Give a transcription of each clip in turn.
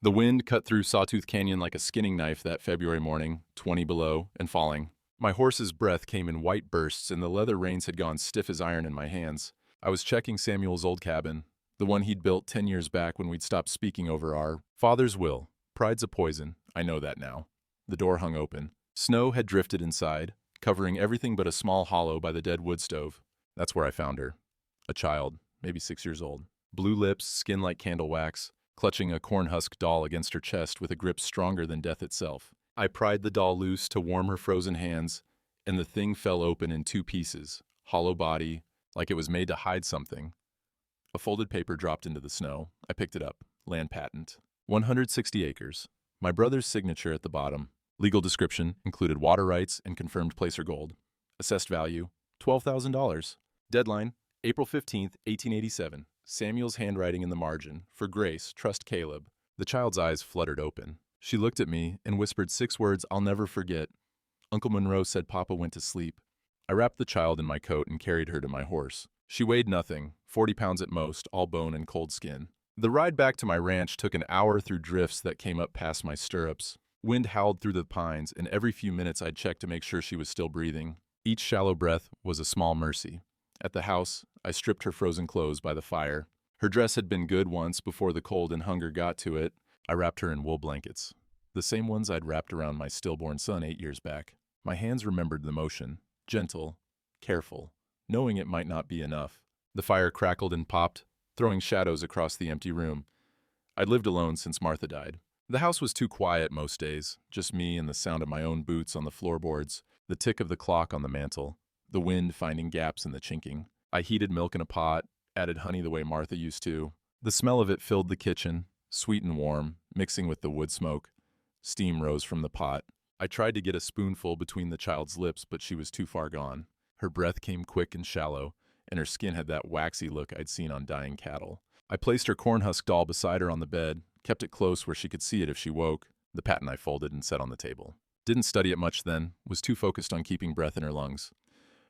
The wind cut through Sawtooth Canyon like a skinning knife that February morning, 20 below, and falling. My horse's breath came in white bursts, and the leather reins had gone stiff as iron in my hands. I was checking Samuel's old cabin, the one he'd built 10 years back when we'd stopped speaking over our father's will. Pride's a poison, I know that now. The door hung open. Snow had drifted inside, covering everything but a small hollow by the dead wood stove. That's where I found her. A child, maybe 6 years old. Blue lips, skin like candle wax, clutching a corn-husk doll against her chest with a grip stronger than death itself. I pried the doll loose to warm her frozen hands, and the thing fell open in two pieces, hollow body, like it was made to hide something. A folded paper dropped into the snow. I picked it up. Land patent. 160 acres. My brother's signature at the bottom. Legal description included water rights and confirmed placer gold. Assessed value, $12,000. Deadline, April 15th, 1887. Samuel's handwriting in the margin. For Grace, trust Caleb. The child's eyes fluttered open. She looked at me and whispered 6 words I'll never forget. Uncle Monroe said Papa went to sleep. I wrapped the child in my coat and carried her to my horse. She weighed nothing, 40 pounds at most, all bone and cold skin. The ride back to my ranch took an hour through drifts that came up past my stirrups. Wind howled through the pines, and every few minutes I'd check to make sure she was still breathing. Each shallow breath was a small mercy. At the house, I stripped her frozen clothes by the fire. Her dress had been good once before the cold and hunger got to it. I wrapped her in wool blankets, the same ones I'd wrapped around my stillborn son 8 years back. My hands remembered the motion, gentle, careful, knowing it might not be enough. The fire crackled and popped, throwing shadows across the empty room. I'd lived alone since Martha died. The house was too quiet most days, just me and the sound of my own boots on the floorboards, the tick of the clock on the mantel, the wind finding gaps in the chinking. I heated milk in a pot, added honey the way Martha used to. The smell of it filled the kitchen, sweet and warm, mixing with the wood smoke. Steam rose from the pot. I tried to get a spoonful between the child's lips, but she was too far gone. Her breath came quick and shallow, and her skin had that waxy look I'd seen on dying cattle. I placed her cornhusk doll beside her on the bed, kept it close where she could see it if she woke. The patent I folded and set on the table. Didn't study it much then, was too focused on keeping breath in her lungs.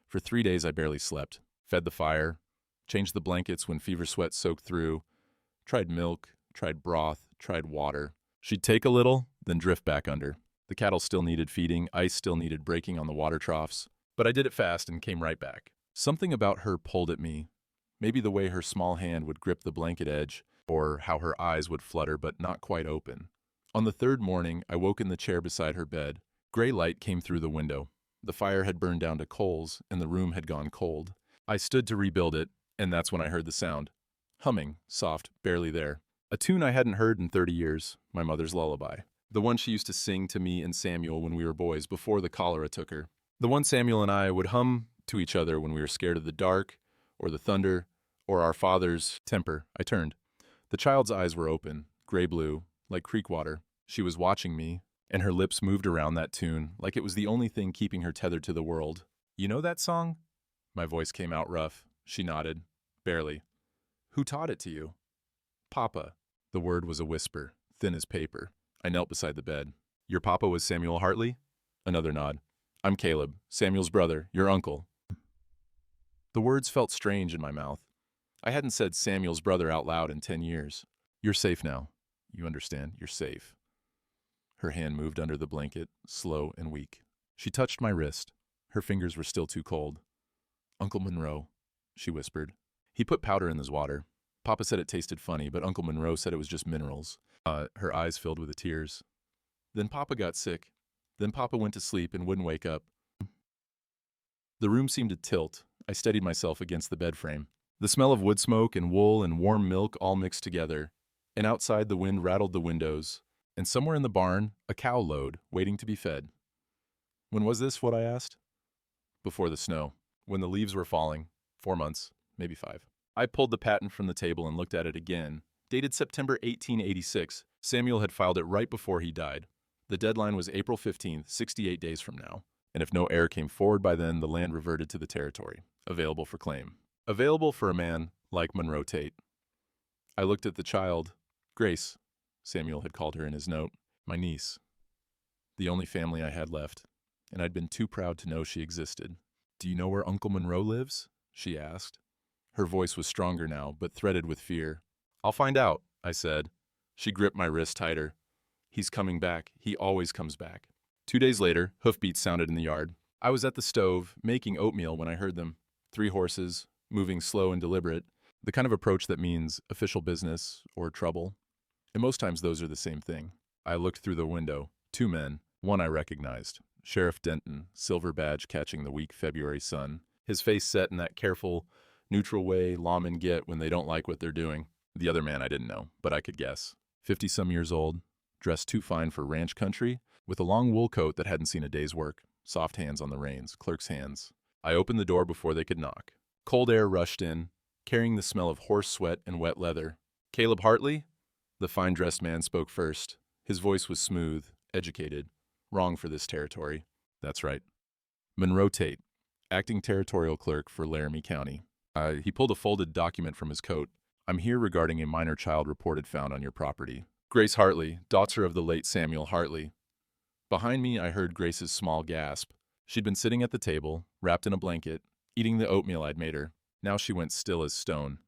For 3 days I barely slept, fed the fire, changed the blankets when fever sweat soaked through, tried milk, tried broth, tried water. She'd take a little, then drift back under. The cattle still needed feeding, ice still needed breaking on the water troughs, but I did it fast and came right back. Something about her pulled at me, maybe the way her small hand would grip the blanket edge, or how her eyes would flutter but not quite open. On the 3rd morning, I woke in the chair beside her bed. Gray light came through the window. The fire had burned down to coals, and the room had gone cold. I stood to rebuild it, and that's when I heard the sound. Humming, soft, barely there. A tune I hadn't heard in 30 years, my mother's lullaby. The one she used to sing to me and Samuel when we were boys before the cholera took her. The one Samuel and I would hum to each other when we were scared of the dark, or the thunder, or our father's temper. I turned. The child's eyes were open, gray-blue, like creek water. She was watching me, and her lips moved around that tune like it was the only thing keeping her tethered to the world. You know that song? My voice came out rough. She nodded. Barely. Who taught it to you? Papa. The word was a whisper, thin as paper. I knelt beside the bed. Your papa was Samuel Hartley? Another nod. I'm Caleb, Samuel's brother, your uncle. The words felt strange in my mouth. I hadn't said Samuel's brother out loud in 10 years. You're safe now. You understand, you're safe. Her hand moved under the blanket, slow and weak. She touched my wrist. Her fingers were still too cold. Uncle Monroe, she whispered. He put powder in his water. Papa said it tasted funny, but Uncle Monroe said it was just minerals. Her eyes filled with tears. Then Papa got sick. Then Papa went to sleep and wouldn't wake up. The room seemed to tilt. I steadied myself against the bed frame. The smell of wood smoke and wool and warm milk all mixed together. And outside the wind rattled the windows. And somewhere in the barn, a cow lowed, waiting to be fed. When was this, what I asked? Before the snow. When the leaves were falling. 4 months, maybe 5. I pulled the patent from the table and looked at it again. Dated September 1886. Samuel had filed it right before he died. The deadline was April 15th, 68 days from now. And if no heir came forward by then, the land reverted to the territory. Available for claim. Available for a man like Monroe Tate. I looked at the child. Grace, Samuel had called her in his note. My niece. The only family I had left. And I'd been too proud to know she existed. Do you know where Uncle Monroe lives? She asked. Her voice was stronger now, but threaded with fear. I'll find out, I said. She gripped my wrist tighter. He's coming back. He always comes back. 2 days later, hoofbeats sounded in the yard. I was at the stove, making oatmeal when I heard them. 3 horses, moving slow and deliberate, the kind of approach that means official business or trouble. And most times those are the same thing. I looked through the window. 2 men. One I recognized. Sheriff Denton, silver badge catching the weak February sun. His face set in that careful, neutral way lawmen get when they don't like what they're doing. The other man I didn't know, but I could guess. 50-some years old, dressed too fine for ranch country, with a long wool coat that hadn't seen a day's work. Soft hands on the reins, clerk's hands. I opened the door before they could knock. Cold air rushed in, carrying the smell of horse sweat and wet leather. Caleb Hartley? The fine-dressed man spoke first. His voice was smooth, educated. Wrong for this territory. That's right. Monroe Tate, acting territorial clerk for Laramie County. He pulled a folded document from his coat. I'm here regarding a minor child reported found on your property. Grace Hartley, daughter of the late Samuel Hartley. Behind me, I heard Grace's small gasp. She'd been sitting at the table, wrapped in a blanket, eating the oatmeal I'd made her. Now she went still as stone.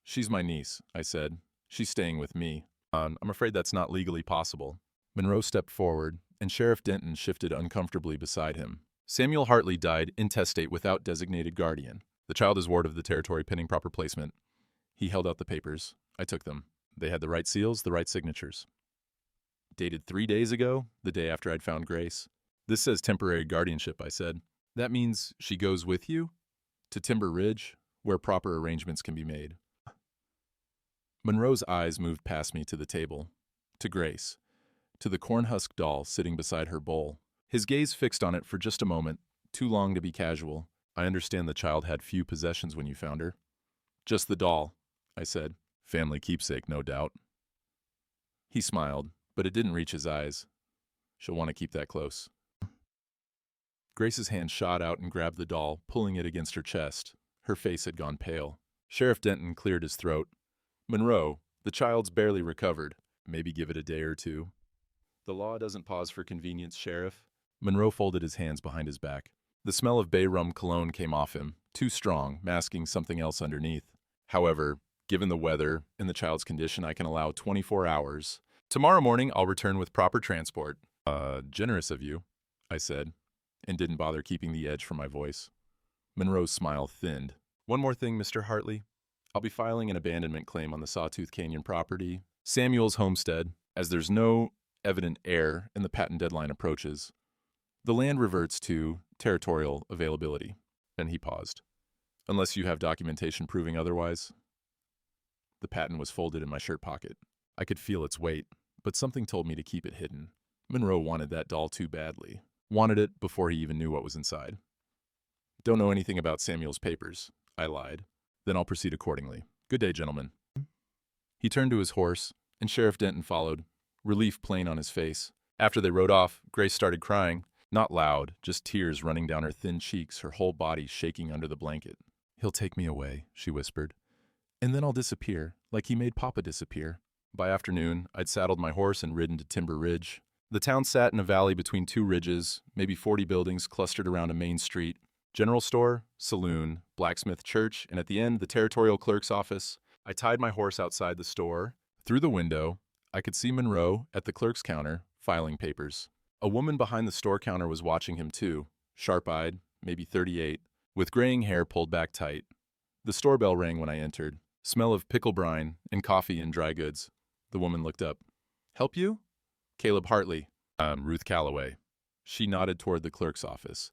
She's my niece, I said. She's staying with me. I'm afraid that's not legally possible. Monroe stepped forward, and Sheriff Denton shifted uncomfortably beside him. Samuel Hartley died intestate without designated guardian. The child is ward of the territory pending proper placement. He held out the papers. I took them. They had the right seals, the right signatures. Dated 3 days ago, the day after I'd found Grace. This says temporary guardianship, I said. That means she goes with you? To Timber Ridge, where proper arrangements can be made. Monroe's eyes moved past me to the table, to Grace, to the corn-husk doll sitting beside her bowl. His gaze fixed on it for just a moment, too long to be casual. I understand the child had few possessions when you found her. Just the doll, I said. Family keepsake, no doubt. He smiled, but it didn't reach his eyes. She'll want to keep that close. Grace's hand shot out and grabbed the doll, pulling it against her chest. Her face had gone pale. Sheriff Denton cleared his throat. Monroe, the child's barely recovered. Maybe give it a day or two. The law doesn't pause for convenience, Sheriff. Monroe folded his hands behind his back. The smell of bay rum cologne came off him, too strong, masking something else underneath. However, given the weather and the child's condition, I can allow 24 hours. Tomorrow morning, I'll return with proper transport. Generous of you, I said, and didn't bother keeping the edge from my voice. Monroe's smile thinned. One more thing, Mr. Hartley. I'll be filing an abandonment claim on the Sawtooth Canyon property, Samuel's homestead, as there's no evident heir and the patent deadline approaches. The land reverts to territorial availability. And he paused. Unless you have documentation proving otherwise. The patent was folded in my shirt pocket. I could feel its weight, but something told me to keep it hidden. Monroe wanted that doll too badly. Wanted it before he even knew what was inside. Don't know anything about Samuel's papers, I lied. Then I'll proceed accordingly. Good day, gentlemen. He turned to his horse, and Sheriff Denton followed, relief plain on his face. After they rode off, Grace started crying. Not loud, just tears running down her thin cheeks, her whole body shaking under the blanket. He'll take me away, she whispered. And then I'll disappear, like he made Papa disappear. By afternoon, I'd saddled my horse and ridden to Timber Ridge. The town sat in a valley between 2 ridges, maybe 40 buildings clustered around a main street. General store, saloon, blacksmith church, and at the end, the territorial clerk's office. I tied my horse outside the store. Through the window, I could see Monroe at the clerk's counter, filing papers. A woman behind the store counter was watching him too, sharp-eyed, maybe 38, with graying hair pulled back tight. The store bell rang when I entered. Smell of pickle brine and coffee and dry goods. The woman looked up. Help you? Caleb Hartley. Ruth Calloway. She nodded toward the clerk's office.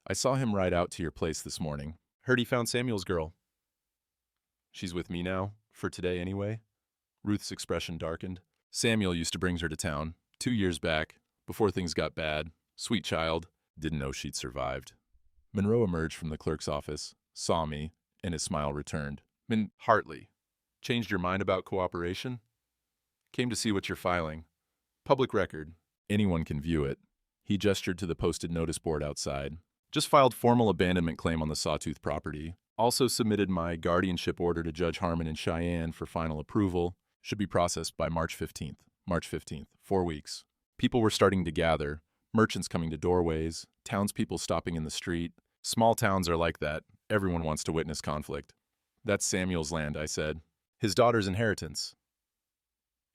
I saw him ride out to your place this morning. Heard he found Samuel's girl. She's with me now, for today anyway. Ruth's expression darkened. Samuel used to bring her to town, 2 years back, before things got bad. Sweet child. Didn't know she'd survived. Monroe emerged from the clerk's office, saw me, and his smile returned. Hartley. Changed your mind about cooperation? Came to see what you're filing. Public record. Anyone can view it. He gestured to the posted notice board outside. Just filed formal abandonment claim on the Sawtooth property. Also submitted my guardianship order to Judge Harmon in Cheyenne for final approval. Should be processed by March 15th. March 15th. 4 weeks. People were starting to gather. Merchants coming to doorways. Townspeople stopping in the street. Small towns are like that. Everyone wants to witness conflict. That's Samuel's land, I said. His daughter's inheritance.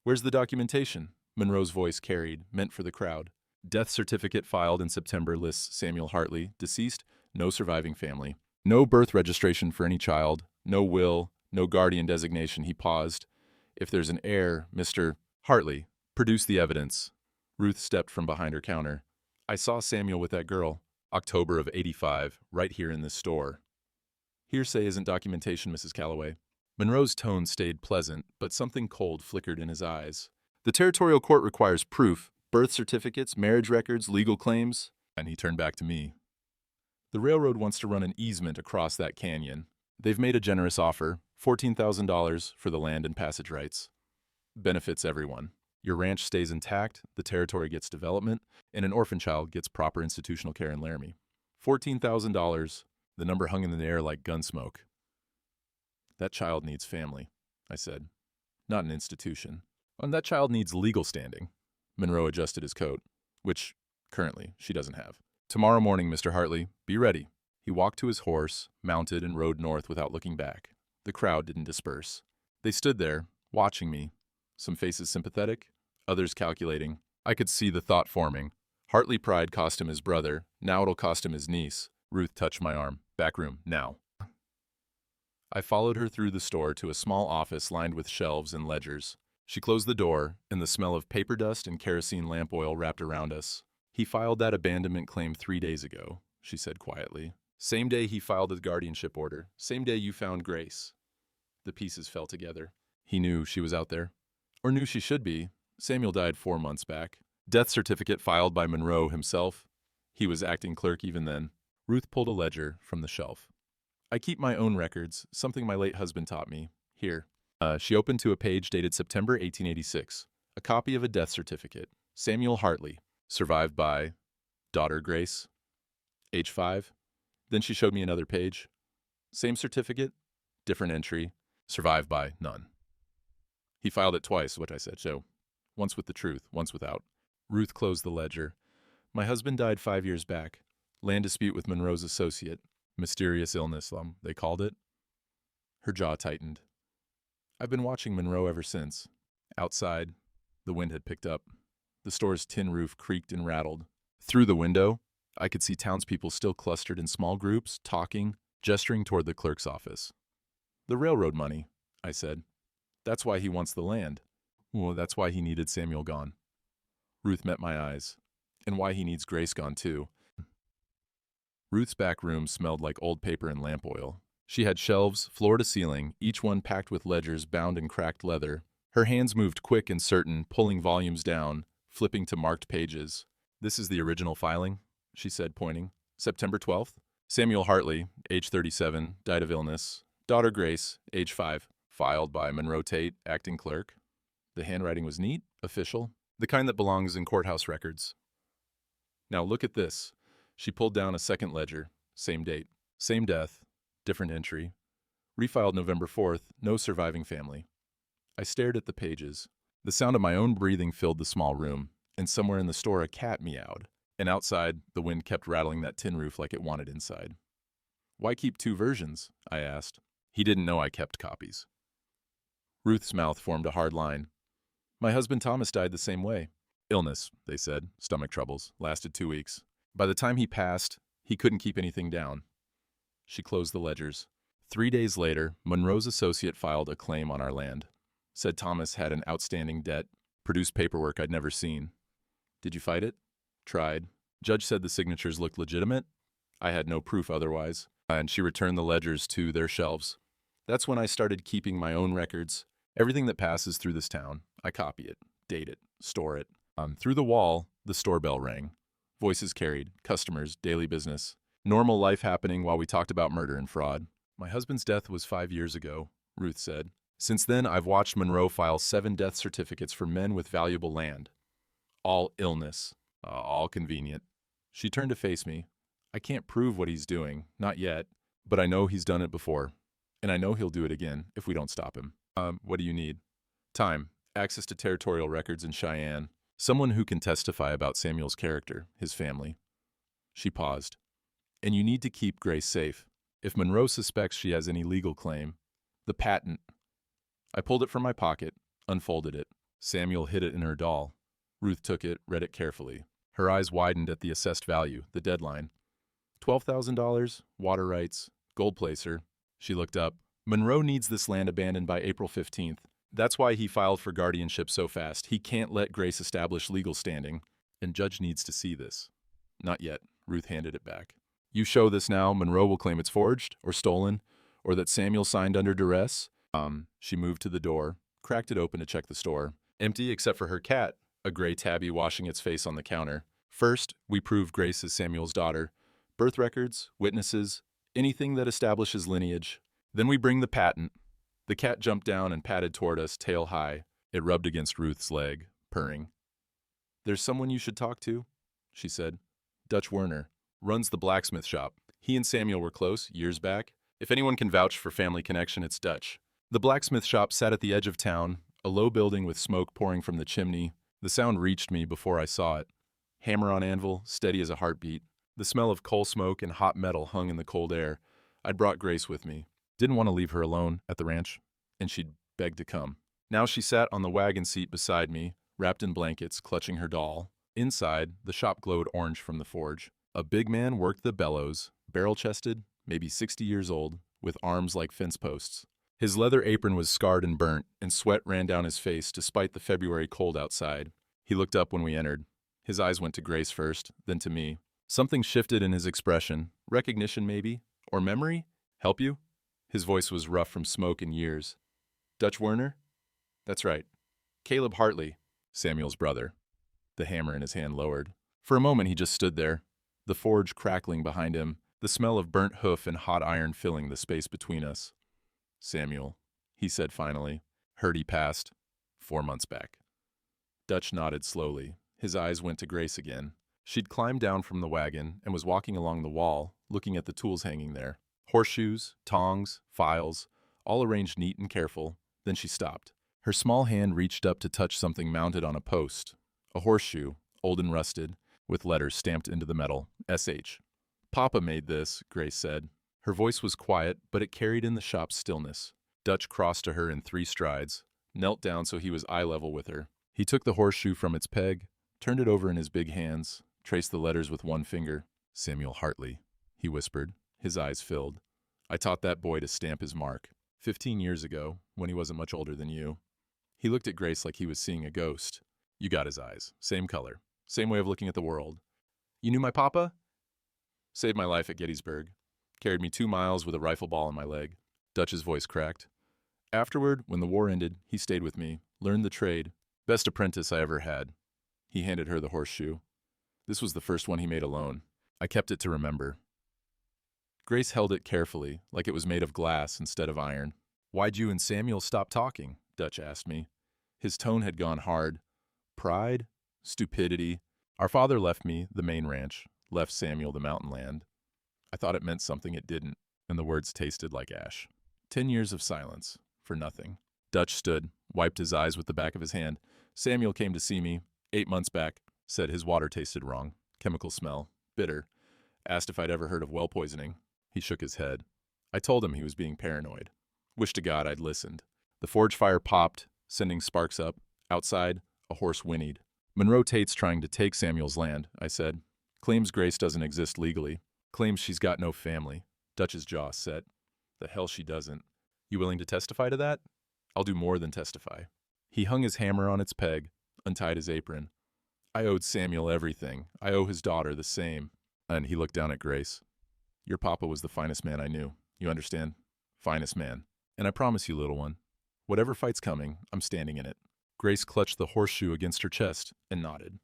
Where's the documentation? Monroe's voice carried, meant for the crowd. Death certificate filed in September lists Samuel Hartley, deceased, no surviving family. No birth registration for any child, no will, no guardian designation. He paused. If there's an heir, Mr. Hartley, produce the evidence. Ruth stepped from behind her counter. I saw Samuel with that girl, October of '85, right here in this store. Hearsay isn't documentation, Mrs. Calloway. Monroe's tone stayed pleasant, but something cold flickered in his eyes. The territorial court requires proof, birth certificates, marriage records, legal claims. And he turned back to me. The railroad wants to run an easement across that canyon. They've made a generous offer, $14,000 for the land and passage rights. Benefits everyone. Your ranch stays intact, the territory gets development, and an orphan child gets proper institutional care in Laramie. $14,000, the number hung in the air like gun smoke. That child needs family, I said, not an institution. And that child needs legal standing. Monroe adjusted his coat, which, currently, she doesn't have. Tomorrow morning, Mr. Hartley, be ready. He walked to his horse, mounted, and rode north without looking back. The crowd didn't disperse. They stood there, watching me. Some faces sympathetic, others calculating. I could see the thought forming. Hartley pride cost him his brother, now it'll cost him his niece. Ruth touched my arm. Back room, now. I followed her through the store to a small office lined with shelves and ledgers. She closed the door, and the smell of paper dust and kerosene lamp oil wrapped around us. He filed that abandonment claim 3 days ago, she said quietly. Same day he filed the guardianship order. Same day you found Grace. The pieces fell together. He knew she was out there. Or knew she should be. Samuel died 4 months back. Death certificate filed by Monroe himself. He was acting clerk even then. Ruth pulled a ledger from the shelf. I keep my own records, something my late husband taught me. Here. She opened to a page dated September 1886. A copy of a death certificate. Samuel Hartley. Survived by daughter Grace. Age 5. Then she showed me another page. Same certificate, different entry. Survived by none. He filed it twice, what I said, so once with the truth, once without. Ruth closed the ledger. My husband died 5 years back. Land dispute with Monroe's associate. Mysterious illness, they called it. Her jaw tightened. I've been watching Monroe ever since. Outside, the wind had picked up. The store's tin roof creaked and rattled. Through the window, I could see townspeople still clustered in small groups, talking, gesturing toward the clerk's office. The railroad money, I said. That's why he wants the land. Well, that's why he needed Samuel gone. Ruth met my eyes. And why he needs Grace gone, too. Ruth's back room smelled like old paper and lamp oil. She had shelves, floor to ceiling, each one packed with ledgers bound in cracked leather. Her hands moved quick and certain, pulling volumes down, flipping to marked pages. This is the original filing, she said, pointing. September 12th. Samuel Hartley, age 37, died of illness. Daughter Grace, age 5. Filed by Monroe Tate, acting clerk. The handwriting was neat, official, the kind that belongs in courthouse records. Now look at this. She pulled down a second ledger. Same date. Same death. Different entry. Refiled November 4th. No surviving family. I stared at the pages. The sound of my own breathing filled the small room, and somewhere in the store a cat meowed. And outside, the wind kept rattling that tin roof like it wanted inside. Why keep 2 versions? I asked. He didn't know I kept copies. Ruth's mouth formed a hard line. My husband Thomas died the same way. Illness, they said, stomach troubles, lasted 2 weeks. By the time he passed, he couldn't keep anything down. She closed the ledgers. 3 days later, Monroe's associate filed a claim on our land. Said Thomas had an outstanding debt, produced paperwork I'd never seen. Did you fight it? Tried. Judge said the signatures looked legitimate. I had no proof otherwise, and she returned the ledgers to their shelves. That's when I started keeping my own records. Everything that passes through this town, I copy it, date it, store it. Through the wall, the store bell rang. Voices carried, customers, daily business. Normal life happening while we talked about murder and fraud. My husband's death was 5 years ago, Ruth said. Since then, I've watched Monroe file 7 death certificates for men with valuable land. All illness. All convenient. She turned to face me. I can't prove what he's doing, not yet, but I know he's done it before. And I know he'll do it again if we don't stop him. What do you need? Time. Access to territorial records in Cheyenne. Someone who can testify about Samuel's character, his family. She paused. And you need to keep Grace safe. If Monroe suspects she has any legal claim. The patent. I pulled it from my pocket, unfolded it. Samuel hid it in her doll. Ruth took it, read it carefully. Her eyes widened at the assessed value, the deadline. $12,000, water rights, gold placer. She looked up. Monroe needs this land abandoned by April 15th. That's why he filed for guardianship so fast. He can't let Grace establish legal standing. And Judge needs to see this. Not yet. Ruth handed it back. You show this now, Monroe will claim it's forged or stolen, or that Samuel signed under duress. She moved to the door, cracked it open to check the store. Empty except for her cat, a gray tabby washing its face on the counter. First, we prove Grace is Samuel's daughter. Birth records, witnesses, anything that establishes lineage. Then we bring the patent. The cat jumped down and padded toward us, tail high. It rubbed against Ruth's leg, purring. There's someone you should talk to, she said. Dutch Werner. Runs the blacksmith shop. He and Samuel were close, years back. If anyone can vouch for family connection, it's Dutch. The blacksmith shop sat at the edge of town, a low building with smoke pouring from the chimney. The sound reached me before I saw it. Hammer on anvil, steady as a heartbeat. The smell of coal smoke and hot metal hung in the cold air. I'd brought Grace with me. Didn't want to leave her alone at the ranch, and she'd begged to come. Now she sat on the wagon seat beside me, wrapped in blankets, clutching her doll. Inside, the shop glowed orange from the forge. A big man worked the bellows, barrel-chested, maybe 60 years old, with arms like fence posts. His leather apron was scarred and burnt, and sweat ran down his face despite the February cold outside. He looked up when we entered. His eyes went to Grace first, then to me. Something shifted in his expression. Recognition, maybe? Or memory? Help you? His voice was rough from smoke and years. Dutch Werner? That's right. Caleb Hartley, Samuel's brother. The hammer in his hand lowered. For a moment he just stood there, the forge crackling behind him, the smell of burnt hoof and hot iron filling the space between us. Samuel, he said finally. Heard he passed 4 months back. Dutch nodded slowly. His eyes went to Grace again. She'd climbed down from the wagon and was walking along the wall, looking at the tools hanging there. Horseshoes, tongs, files, all arranged neat and careful. Then she stopped. Her small hand reached up to touch something mounted on a post. A horseshoe, old and rusted, with letters stamped into the metal, S.H. Papa made this, Grace said. Her voice was quiet, but it carried in the shop's stillness. Dutch crossed to her in 3 strides, knelt down so he was eye level with her. He took the horseshoe from its peg, turned it over in his big hands, traced the letters with 1 finger. Samuel Hartley, he whispered, his eyes filled. I taught that boy to stamp his mark. 15 years ago, when he wasn't much older than you. He looked at Grace like he was seeing a ghost. You got his eyes. Same color. Same way of looking at the world. You knew my papa? Saved my life at Gettysburg. Carried me 2 miles with a rifle ball in my leg. Dutch's voice cracked. Afterward, when the war ended, he stayed with me, learned the trade. Best apprentice I ever had. He handed her the horseshoe. This was the first one he made alone. I kept it to remember. Grace held it carefully, like it was made of glass instead of iron. Why'd you and Samuel stop talking? Dutch asked me. His tone had gone hard. Pride? Stupidity. Our father left me the main ranch, left Samuel the mountain land. I thought it meant something it didn't, and the words tasted like ash. 10 years of silence, for nothing. Dutch stood, wiped his eyes with the back of his hand. Samuel came to see me, 8 months back, said his water tasted wrong, chemical smell, bitter. Asked if I'd ever heard of well poisoning. He shook his head. I told him he was being paranoid. Wished to God I'd listened. The forge fire popped, sending sparks up. Outside, a horse whinnied. Monroe Tate's trying to take Samuel's land, I said. Claims Grace doesn't exist legally. Claims she's got no family. Dutch's jaw set. The hell she doesn't. You willing to testify to that? I'll do more than testify. He hung his hammer on its peg, untied his apron. I owed Samuel everything. I owe his daughter the same. And he looked down at Grace. Your papa was the finest man I knew. You understand? Finest man. And I promise you, little one, whatever fight's coming, I'm standing in it. Grace clutched the horseshoe against her chest and nodded.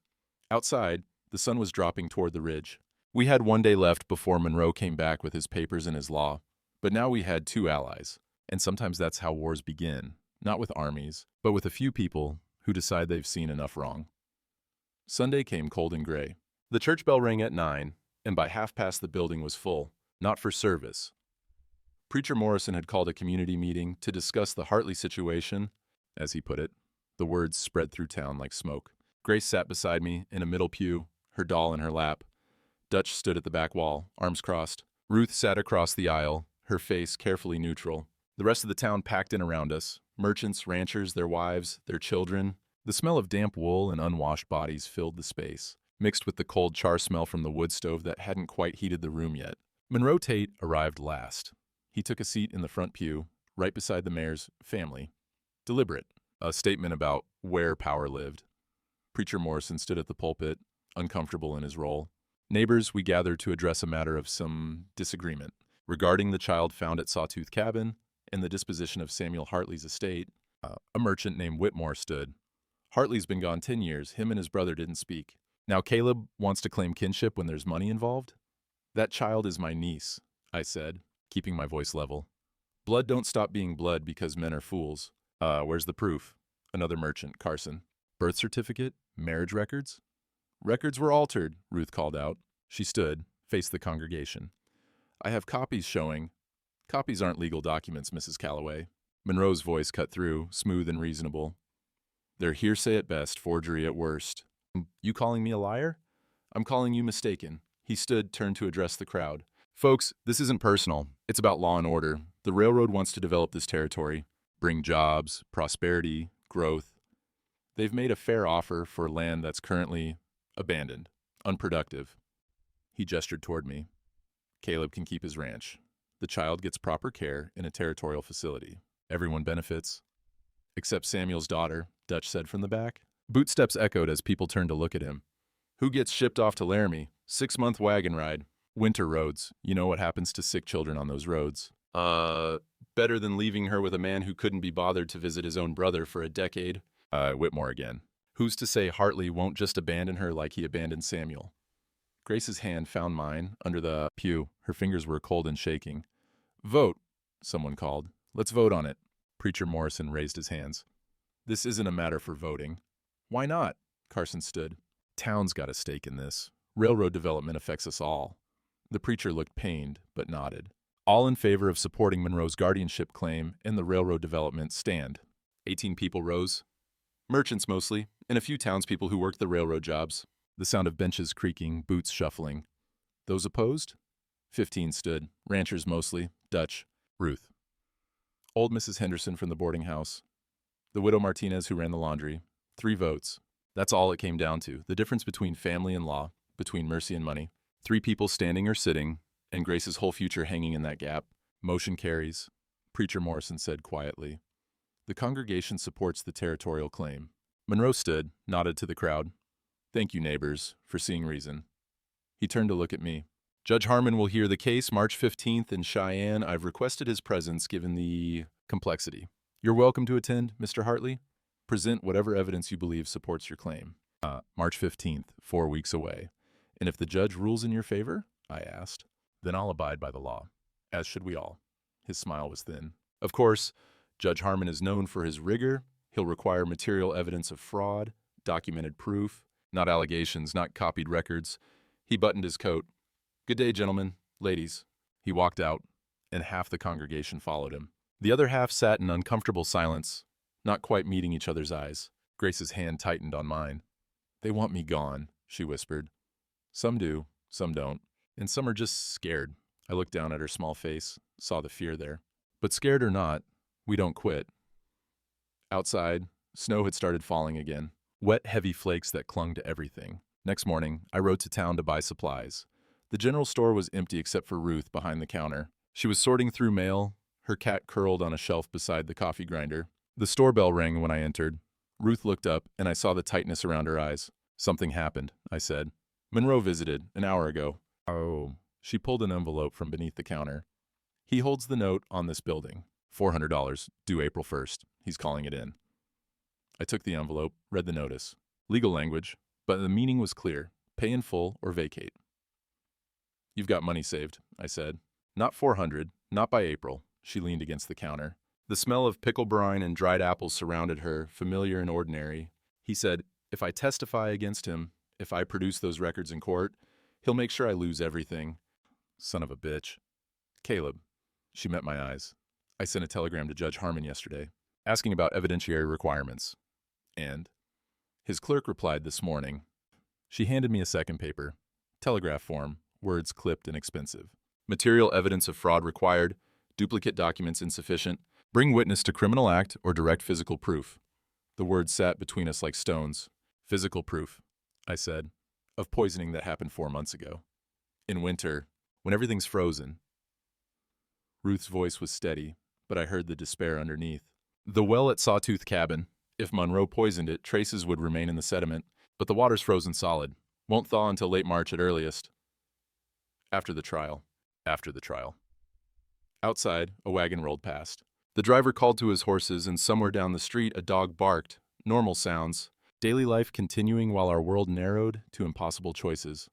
Outside, the sun was dropping toward the ridge. We had 1 day left before Monroe came back with his papers and his law. But now we had 2 allies. And sometimes that's how wars begin. Not with armies, but with a few people who decide they've seen enough wrong. Sunday came cold and gray. The church bell rang at 9, and by 1:30 the building was full, not for service. Preacher Morrison had called a community meeting to discuss the Hartley situation, as he put it. The words spread through town like smoke. Grace sat beside me in a middle pew, her doll in her lap. Dutch stood at the back wall, arms crossed. Ruth sat across the aisle, her face carefully neutral. The rest of the town packed in around us. Merchants, ranchers, their wives, their children. The smell of damp wool and unwashed bodies filled the space, mixed with the cold char smell from the wood stove that hadn't quite heated the room yet. Monroe Tate arrived last. He took a seat in the front pew, right beside the mayor's family. Deliberate, a statement about where power lived. Preacher Morrison stood at the pulpit, uncomfortable in his role. Neighbors, we gathered to address a matter of some disagreement regarding the child found at Sawtooth Cabin and the disposition of Samuel Hartley's estate. A merchant named Whitmore stood. Hartley's been gone 10 years. Him and his brother didn't speak. Now Caleb wants to claim kinship when there's money involved? That child is my niece, I said, keeping my voice level. Blood don't stop being blood because men are fools. Where's the proof? Another merchant, Carson. Birth certificate? Marriage records? Records were altered, Ruth called out. She stood, faced the congregation. I have copies showing. Copies aren't legal documents, Mrs. Calloway. Monroe's voice cut through, smooth and reasonable. They're hearsay at best, forgery at worst. You calling me a liar? I'm calling you mistaken. He stood, turned to address the crowd. Folks, this isn't personal. It's about law and order. The railroad wants to develop this territory, bring jobs, prosperity, growth. They've made a fair offer for land that's currently abandoned, unproductive. He gestured toward me. Caleb can keep his ranch. The child gets proper care in a territorial facility. Everyone benefits. Except Samuel's daughter, Dutch said from the back. Bootsteps echoed as people turned to look at him. Who gets shipped off to Laramie? 6-month wagon ride. Winter roads. You know what happens to sick children on those roads. Better than leaving her with a man who couldn't be bothered to visit his own brother for a decade. Whitmore again. Who's to say Hartley won't just abandon her like he abandoned Samuel? Grace's hand found mine under the pew. Her fingers were cold and shaking. Vote, someone called. Let's vote on it. Preacher Morrison raised his hands. This isn't a matter for voting. Why not? Carson stood. Town's got a stake in this. Railroad development affects us all. The preacher looked pained, but nodded. All in favor of supporting Monroe's guardianship claim and the railroad development stand. 18 people rose. Merchants mostly, and a few townspeople who worked the railroad jobs. The sound of benches creaking, boots shuffling. Those opposed? 15 stood. Ranchers mostly. Dutch. Ruth. Old Mrs. Henderson from the boarding house. The widow Martinez who ran the laundry. 3 votes. That's all it came down to. The difference between family and law, between mercy and money. 3 people standing or sitting, and Grace's whole future hanging in that gap. Motion carries. Preacher Morrison said quietly. The congregation supports the territorial claim. Monroe stood, nodded to the crowd. Thank you, neighbors, for seeing reason. He turned to look at me. Judge Harmon will hear the case March 15th in Cheyenne. I've requested his presence given the complexity. You're welcome to attend, Mr. Hartley. Present whatever evidence you believe supports your claim. March 15th, 4 weeks away. And if the judge rules in your favor, I asked, then I'll abide by the law, as should we all. His smile was thin. Of course, Judge Harmon is known for his rigor. He'll require material evidence of fraud, documented proof, not allegations, not copied records. He buttoned his coat. Good day, gentlemen, ladies. He walked out, and half the congregation followed him. The other half sat in uncomfortable silence, not quite meeting each other's eyes. Grace's hand tightened on mine. They want me gone, she whispered. Some do, some don't, and some are just scared. I looked down at her small face, saw the fear there. But scared or not, we don't quit. Outside, snow had started falling again, wet, heavy flakes that clung to everything. Next morning, I rode to town to buy supplies. The general store was empty except for Ruth behind the counter. She was sorting through mail, her cat curled on a shelf beside the coffee grinder. The store bell rang when I entered. Ruth looked up, and I saw the tightness around her eyes. Something happened, I said. Monroe visited, an hour ago. Oh. She pulled an envelope from beneath the counter. He holds the note on this building. $400, due April 1st. He's calling it in. I took the envelope, read the notice. Legal language, but the meaning was clear. Pay in full or vacate. You've got money saved, I said. Not 400, not by April. She leaned against the counter. The smell of pickle brine and dried apples surrounded her, familiar and ordinary. He said, if I testify against him, if I produce those records in court, he'll make sure I lose everything. Son of a bitch. Caleb. She met my eyes. I sent a telegram to Judge Harmon yesterday, asking about evidentiary requirements. And his clerk replied this morning. She handed me a second paper. Telegraph form, words clipped and expensive. Material evidence of fraud required, duplicate documents insufficient, bring witness to criminal act or direct physical proof. The words sat between us like stones. Physical proof, I said, of poisoning that happened 4 months ago. In winter, when everything's frozen. Ruth's voice was steady, but I heard the despair underneath. The well at Sawtooth Cabin. If Monroe poisoned it, traces would remain in the sediment, but the water's frozen solid. Won't thaw until late March at earliest. After the trial. Outside, a wagon rolled past. The driver called to his horses, and somewhere down the street a dog barked. Normal sounds. Daily life continuing while our world narrowed to impossible choices.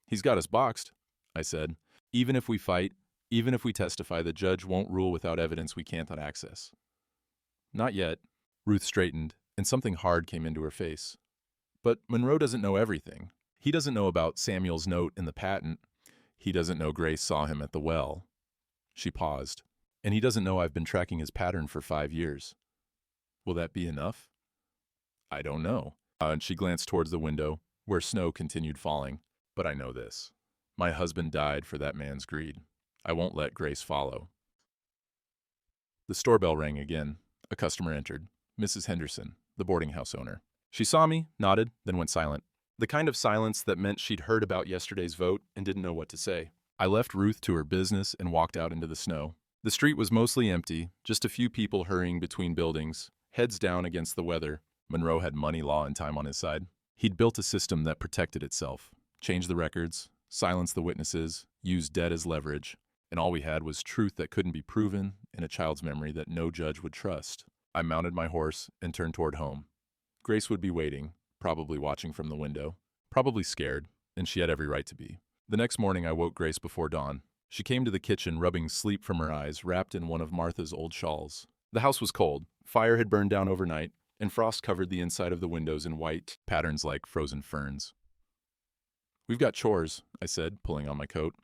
He's got us boxed, I said. Even if we fight, even if we testify, the judge won't rule without evidence we can't access. Not yet. Ruth straightened, and something hard came into her face. But Monroe doesn't know everything. He doesn't know about Samuel's note in the patent. He doesn't know Grace saw him at the well. She paused. And he doesn't know I've been tracking his pattern for 5 years. Will that be enough? I don't know. And she glanced towards the window, where snow continued falling. But I know this. My husband died for that man's greed. I won't let Grace follow. The store bell rang again. A customer entered. Mrs. Henderson, the boarding house owner. She saw me, nodded, then went silent. The kind of silence that meant she'd heard about yesterday's vote and didn't know what to say. I left Ruth to her business and walked out into the snow. The street was mostly empty, just a few people hurrying between buildings, heads down against the weather. Monroe had money, law, and time on his side. He'd built a system that protected itself, changed the records, silenced the witnesses, used debt as leverage, and all we had was truth that couldn't be proven and a child's memory that no judge would trust. I mounted my horse and turned toward home. Grace would be waiting, probably watching from the window, probably scared, and she had every right to be. The next morning I woke Grace before dawn. She came to the kitchen, rubbing sleep from her eyes, wrapped in one of Martha's old shawls. The house was cold. Fire had burned down overnight, and frost covered the inside of the windows in white patterns like frozen ferns. We've got chores, I said, pulling on my coat.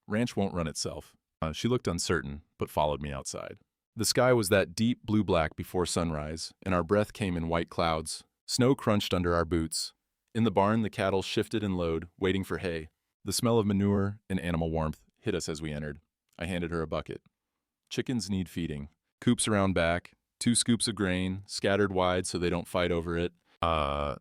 Ranch won't run itself. She looked uncertain, but followed me outside. The sky was that deep blue-black before sunrise, and our breath came in white clouds. Snow crunched under our boots. In the barn, the cattle shifted and lowed, waiting for hay. The smell of manure and animal warmth hit us as we entered. I handed her a bucket. Chickens need feeding. Coops around back, 2 scoops of grain, scattered wide so they don't fight over it. The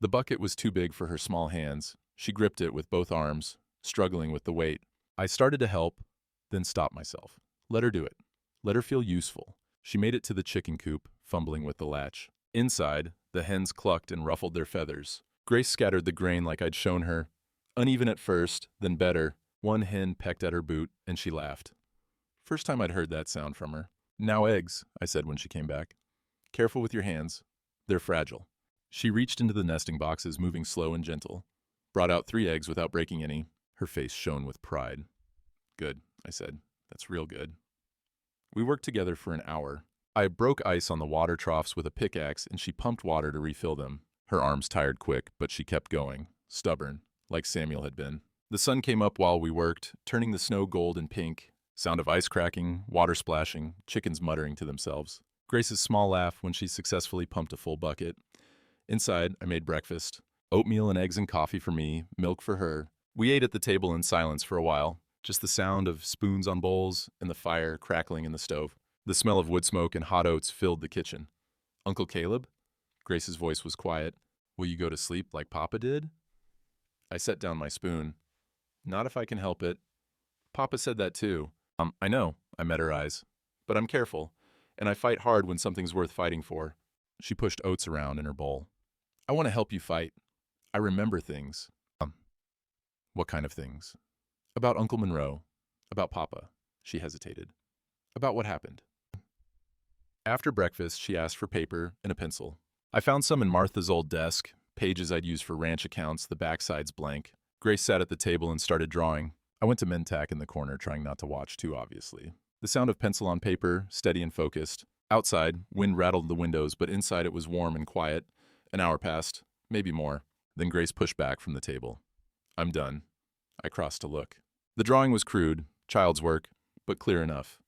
bucket was too big for her small hands. She gripped it with both arms, struggling with the weight. I started to help, then stopped myself. Let her do it. Let her feel useful. She made it to the chicken coop, fumbling with the latch. Inside, the hens clucked and ruffled their feathers. Grace scattered the grain like I'd shown her. Uneven at first, then better. One hen pecked at her boot, and she laughed. First time I'd heard that sound from her. Now eggs, I said when she came back. Careful with your hands. They're fragile. She reached into the nesting boxes, moving slow and gentle. Brought out 3 eggs without breaking any. Her face shone with pride. Good, I said. That's real good. We worked together for an hour. I broke ice on the water troughs with a pickaxe, and she pumped water to refill them. Her arms tired quick, but she kept going, stubborn, like Samuel had been. The sun came up while we worked, turning the snow gold and pink. Sound of ice cracking, water splashing, chickens muttering to themselves. Grace's small laugh when she successfully pumped a full bucket. Inside, I made breakfast. Oatmeal and eggs and coffee for me, milk for her. We ate at the table in silence for a while, just the sound of spoons on bowls and the fire crackling in the stove. The smell of wood smoke and hot oats filled the kitchen. Uncle Caleb? Grace's voice was quiet. Will you go to sleep like Papa did? I set down my spoon. Not if I can help it. Papa said that too. I know, I met her eyes. But I'm careful, and I fight hard when something's worth fighting for. She pushed oats around in her bowl. I want to help you fight. I remember things. What kind of things? About Uncle Monroe. About Papa. She hesitated. About what happened. After breakfast, she asked for paper and a pencil. I found some in Martha's old desk, pages I'd used for ranch accounts, the backsides blank. Grace sat at the table and started drawing. I went to Mentak in the corner, trying not to watch too obviously. The sound of pencil on paper, steady and focused. Outside, wind rattled the windows, but inside it was warm and quiet. An hour passed, maybe more. Then Grace pushed back from the table. I'm done. I crossed to look. The drawing was crude, child's work, but clear enough.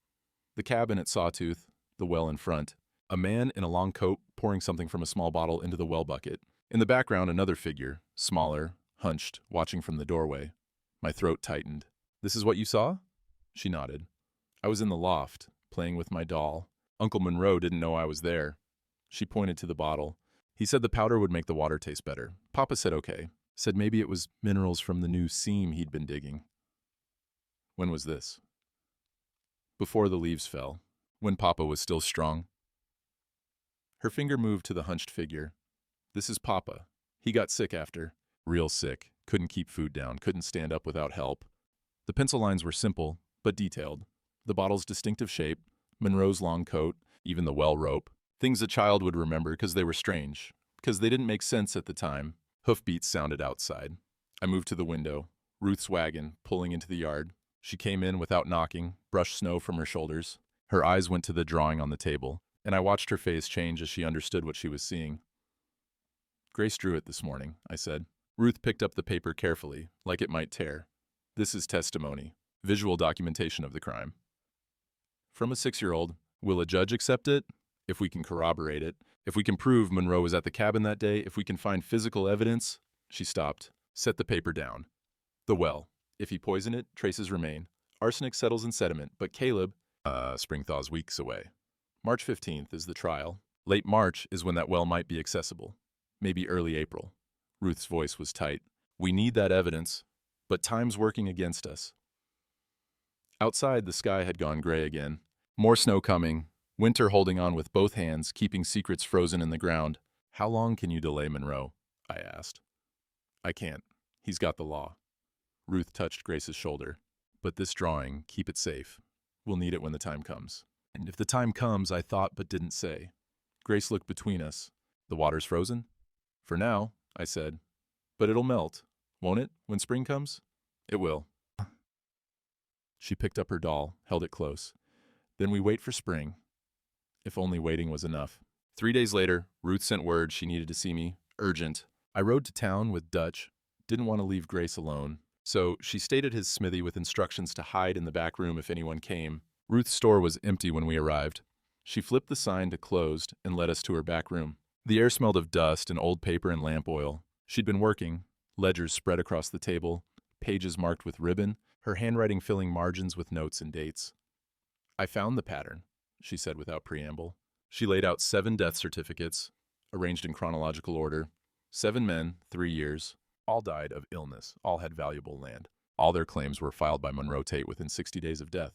The cabin at Sawtooth, the well in front. A man in a long coat pouring something from a small bottle into the well bucket. In the background, another figure, smaller, hunched, watching from the doorway. My throat tightened. This is what you saw? She nodded. I was in the loft, playing with my doll. Uncle Monroe didn't know I was there. She pointed to the bottle. He said the powder would make the water taste better. Papa said okay. Said maybe it was minerals from the new seam he'd been digging. When was this? Before the leaves fell. When Papa was still strong. Her finger moved to the hunched figure. This is Papa. He got sick after. Real sick. Couldn't keep food down. Couldn't stand up without help. The pencil lines were simple, but detailed. The bottle's distinctive shape, Monroe's long coat, even the well rope. Things a child would remember because they were strange, because they didn't make sense at the time. Hoofbeats sounded outside. I moved to the window. Ruth's wagon, pulling into the yard. She came in without knocking, brushed snow from her shoulders. Her eyes went to the drawing on the table, and I watched her face change as she understood what she was seeing. Grace drew it this morning, I said. Ruth picked up the paper carefully, like it might tear. This is testimony, visual documentation of the crime. From a 6-year-old, will a judge accept it? If we can corroborate it, if we can prove Monroe was at the cabin that day, if we can find physical evidence. She stopped, set the paper down. The well. If he poisoned it, traces remain. Arsenic settles in sediment, but Caleb, spring thaws weeks away. March 15th is the trial. Late March is when that well might be accessible. Maybe early April. Ruth's voice was tight. We need that evidence, but time's working against us. Outside, the sky had gone gray again. More snow coming. Winter holding on with both hands, keeping secrets frozen in the ground. How long can you delay Monroe? I asked. I can't. He's got the law. Ruth touched Grace's shoulder. But this drawing, keep it safe. We'll need it when the time comes. And if the time comes, I thought but didn't say. Grace looked between us. The water's frozen? For now, I said. But it'll melt, won't it, when spring comes? It will. She picked up her doll, held it close. Then we wait for spring. If only waiting was enough. 3 days later, Ruth sent word she needed to see me. Urgent. I rode to town with Dutch. Didn't want to leave Grace alone. So she stayed at his smithy with instructions to hide in the back room if anyone came. Ruth's store was empty when we arrived. She flipped the sign to closed and led us to her back room. The air smelled of dust and old paper and lamp oil. She'd been working, ledgers spread across the table, pages marked with ribbon, her handwriting filling margins with notes and dates. I found the pattern, she said without preamble. She laid out 7 death certificates, arranged in chronological order. 7 men, 3 years. All died of illness. All had valuable land. All their claims were filed by Monroe Tate within 60 days of death.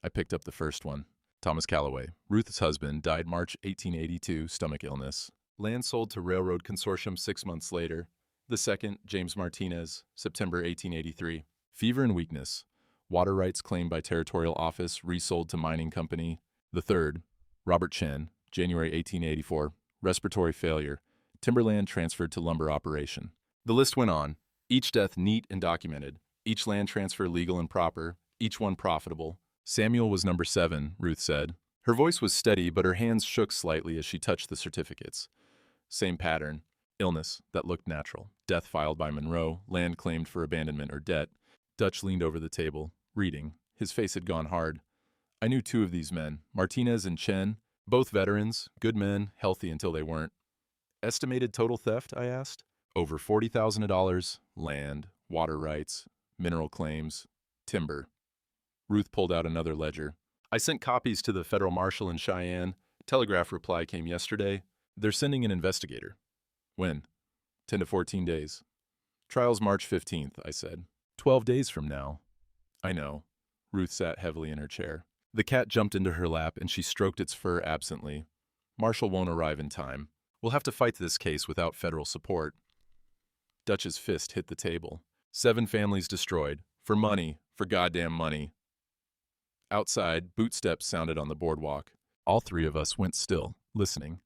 I picked up the first one. Thomas Calloway, Ruth's husband, died March 1882, stomach illness. Land sold to Railroad Consortium 6 months later. The second, James Martinez, September 1883. Fever and weakness. Water rights claimed by Territorial Office, resold to mining company. The third, Robert Chen, January 1884. Respiratory failure. Timberland transferred to lumber operation. The list went on. Each death neat and documented. Each land transfer legal and proper. Each one profitable. Samuel was number 7, Ruth said. Her voice was steady, but her hands shook slightly as she touched the certificates. Same pattern. Illness that looked natural. Death filed by Monroe. Land claimed for abandonment or debt. Dutch leaned over the table, reading. His face had gone hard. I knew 2 of these men, Martinez and Chen, both veterans, good men, healthy until they weren't. Estimated total theft, I asked. Over $40,000, land, water rights, mineral claims, timber. Ruth pulled out another ledger. I sent copies to the federal marshal in Cheyenne. Telegraph reply came yesterday. They're sending an investigator. When? 10 to 14 days. Trial's March 15th, I said. 12 days from now. I know. Ruth sat heavily in her chair. The cat jumped into her lap and she stroked its fur absently. Marshal won't arrive in time. We'll have to fight this case without federal support. Dutch's fist hit the table. 7 families destroyed. For money. For goddamn money. Outside, boot steps sounded on the boardwalk. All 3 of us went still, listening.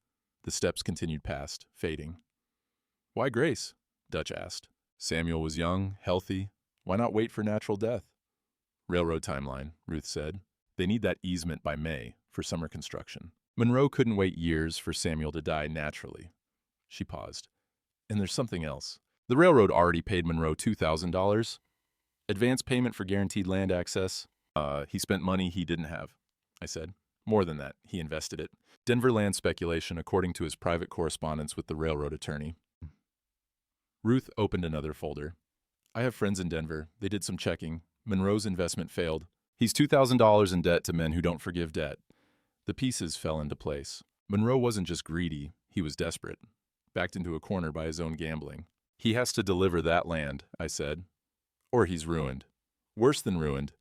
The steps continued past, fading. Why Grace? Dutch asked. Samuel was young, healthy. Why not wait for natural death? Railroad timeline, Ruth said. They need that easement by May for summer construction. Monroe couldn't wait years for Samuel to die naturally. She paused. And there's something else. The railroad already paid Monroe $2,000. Advance payment for guaranteed land access. He spent money he didn't have, I said. More than that, he invested it. Denver land speculation according to his private correspondence with the railroad attorney. Ruth opened another folder. I have friends in Denver. They did some checking. Monroe's investment failed. He's $2,000 in debt to men who don't forgive debt. The pieces fell into place. Monroe wasn't just greedy, he was desperate, backed into a corner by his own gambling. He has to deliver that land, I said, or he's ruined. Worse than ruined.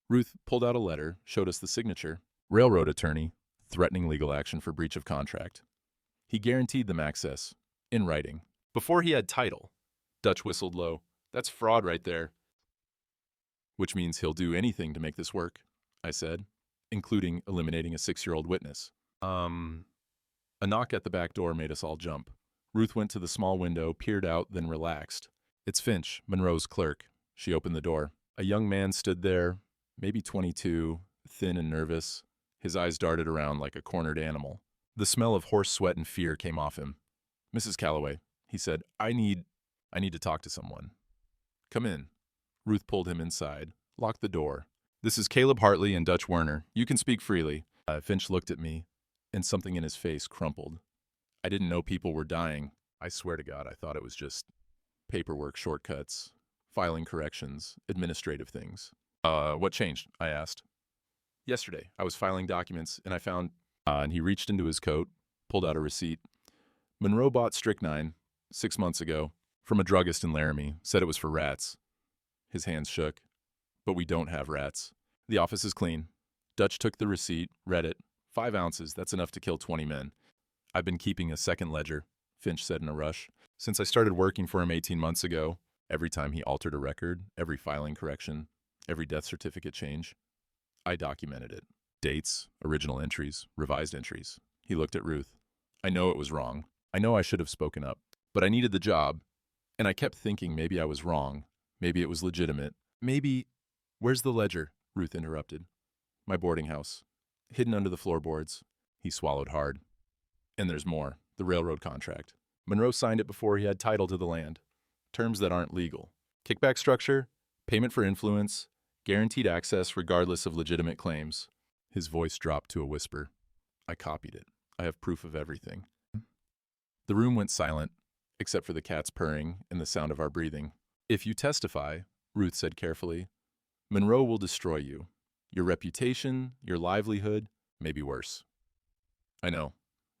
Ruth pulled out a letter, showed us the signature. Railroad attorney, threatening legal action for breach of contract. He guaranteed them access, in writing. Before he had title. Dutch whistled low. That's fraud right there. Which means he'll do anything to make this work, I said, including eliminating a 6-year-old witness. A knock at the back door made us all jump. Ruth went to the small window, peered out, then relaxed. It's Finch, Monroe's clerk. She opened the door. A young man stood there, maybe 22, thin and nervous. His eyes darted around like a cornered animal. The smell of horse sweat and fear came off him. Mrs. Calloway, he said, I need to talk to someone. Come in. Ruth pulled him inside, locked the door. This is Caleb Hartley and Dutch Werner. You can speak freely. Finch looked at me, and something in his face crumpled. I didn't know people were dying. I swear to God, I thought it was just paperwork shortcuts, filing corrections, administrative things. What changed? I asked. Yesterday, I was filing documents, and I found, and he reached into his coat, pulled out a receipt. Monroe bought strychnine 6 months ago from a druggist in Laramie, said it was for rats. His hands shook. But we don't have rats. The office is clean. Dutch took the receipt, read it. 5 ounces, that's enough to kill 20 men. I've been keeping a second ledger, Finch said in a rush. Since I started working for him 18 months ago, every time he altered a record, every filing correction, every death certificate change, I documented it. Dates, original entries, revised entries. He looked at Ruth. I know it was wrong. I know I should have spoken up. But I needed the job. And I kept thinking maybe I was wrong. Maybe it was legitimate. Maybe... Where's the ledger? Ruth interrupted. My boarding house. Hidden under the floorboards. He swallowed hard. And there's more. The railroad contract. Monroe signed it before he had title to the land. Terms that aren't legal. Kickback structure, payment for influence, guaranteed access regardless of legitimate claims. His voice dropped to a whisper. I copied it. I have proof of everything. The room went silent, except for the cat's purring and the sound of our breathing. If you testify, Ruth said carefully, Monroe will destroy you. Your reputation, your livelihood, maybe worse. I know.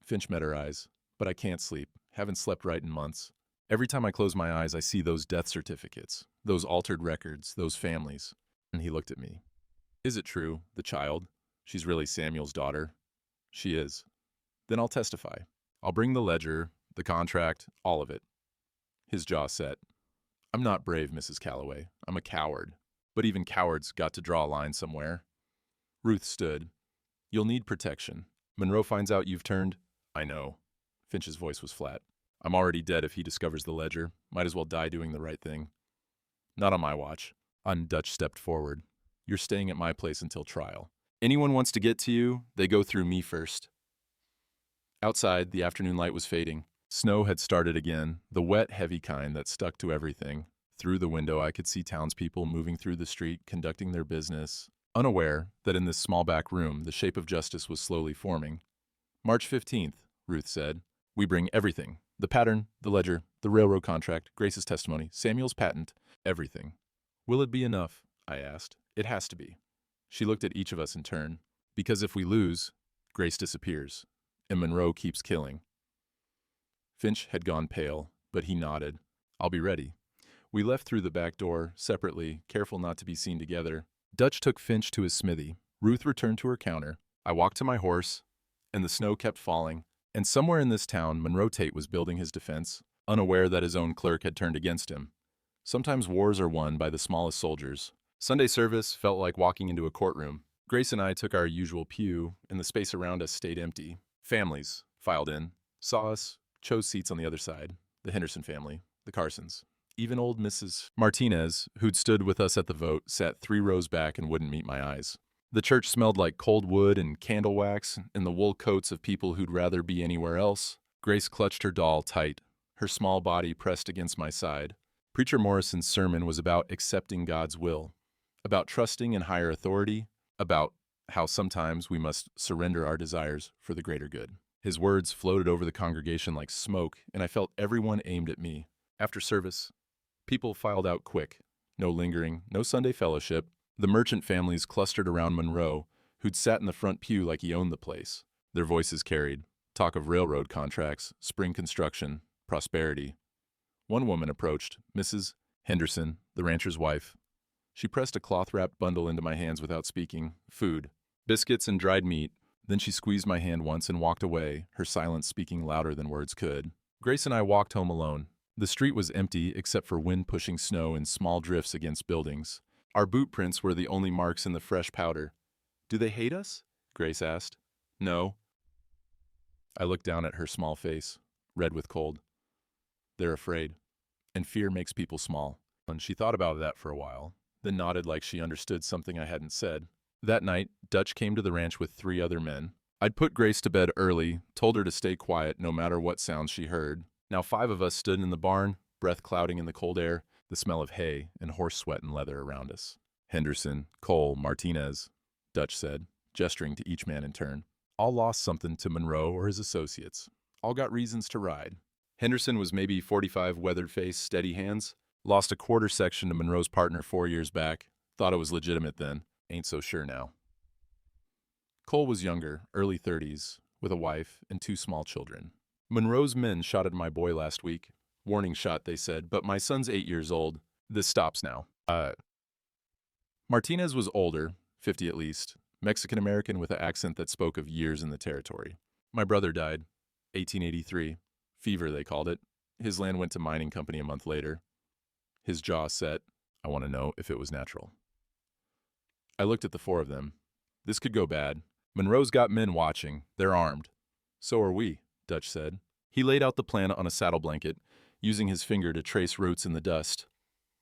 Finch met her eyes. But I can't sleep. Haven't slept right in months. Every time I close my eyes, I see those death certificates, those altered records, those families. And he looked at me. Is it true, the child? She's really Samuel's daughter. She is. Then I'll testify. I'll bring the ledger, the contract, all of it. His jaw set. I'm not brave, Mrs. Calloway. I'm a coward. But even cowards got to draw a line somewhere. Ruth stood. You'll need protection. Monroe finds out you've turned. I know. Finch's voice was flat. I'm already dead if he discovers the ledger. Might as well die doing the right thing. Not on my watch. Dutch stepped forward. You're staying at my place until trial. Anyone wants to get to you, they go through me first. Outside, the afternoon light was fading. Snow had started again, the wet, heavy kind that stuck to everything. Through the window, I could see townspeople moving through the street, conducting their business, unaware that in this small back room, the shape of justice was slowly forming. March 15th, Ruth said. We bring everything. The pattern, the ledger, the railroad contract, Grace's testimony, Samuel's patent, everything. Will it be enough? I asked. It has to be. She looked at each of us in turn. Because if we lose, Grace disappears, and Monroe keeps killing. Finch had gone pale, but he nodded. I'll be ready. We left through the back door, separately, careful not to be seen together. Dutch took Finch to his smithy. Ruth returned to her counter. I walked to my horse, and the snow kept falling. And somewhere in this town, Monroe Tate was building his defense, unaware that his own clerk had turned against him. Sometimes wars are won by the smallest soldiers. Sunday service felt like walking into a courtroom. Grace and I took our usual pew, and the space around us stayed empty. Families filed in, saw us, chose seats on the other side. The Henderson family, the Carsons. Even old Mrs. Martinez, who'd stood with us at the vote, sat 3 rows back and wouldn't meet my eyes. The church smelled like cold wood and candle wax and the wool coats of people who'd rather be anywhere else. Grace clutched her doll tight, her small body pressed against my side. Preacher Morrison's sermon was about accepting God's will, about trusting in higher authority, about how sometimes we must surrender our desires for the greater good. His words floated over the congregation like smoke, and I felt everyone aimed at me. After service, people filed out quick. No lingering, no Sunday fellowship. The merchant families clustered around Monroe, who'd sat in the front pew like he owned the place. Their voices carried talk of railroad contracts, spring construction, prosperity. One woman approached, Mrs. Henderson, the rancher's wife. She pressed a cloth-wrapped bundle into my hands without speaking. Food, biscuits and dried meat. Then she squeezed my hand once and walked away, her silence speaking louder than words could. Grace and I walked home alone. The street was empty except for wind-pushing snow and small drifts against buildings. Our boot prints were the only marks in the fresh powder. "Do they hate us?" Grace asked. "No." I looked down at her small face, red with cold. "They're afraid. And fear makes people small." And she thought about that for a while, then nodded like she understood something I hadn't said. That night, Dutch came to the ranch with 3 other men. I'd put Grace to bed early, told her to stay quiet no matter what sounds she heard. Now 5 of us stood in the barn, breath clouding in the cold air, the smell of hay and horse sweat and leather around us. "Henderson, Cole, Martinez," Dutch said, gesturing to each man in turn. "All lost something to Monroe or his associates. All got reasons to ride. Henderson was maybe 45, weathered face, steady hands. Lost a quarter section to Monroe's partner 4 years back. Thought it was legitimate then. Ain't so sure now. Cole was younger, early 30s, with a wife and 2 small children. Monroe's men shot at my boy last week. Warning shot, they said, but my son's 8 years old. This stops now. Martinez was older, 50 at least, Mexican-American with an accent that spoke of years in the territory. My brother died, 1883. Fever, they called it. His land went to mining company a month later. His jaw set. I want to know if it was natural. I looked at the 4 of them. This could go bad. Monroe's got men watching. They're armed. So are we, Dutch said. He laid out the plan on a saddle blanket, using his finger to trace roots in the dust.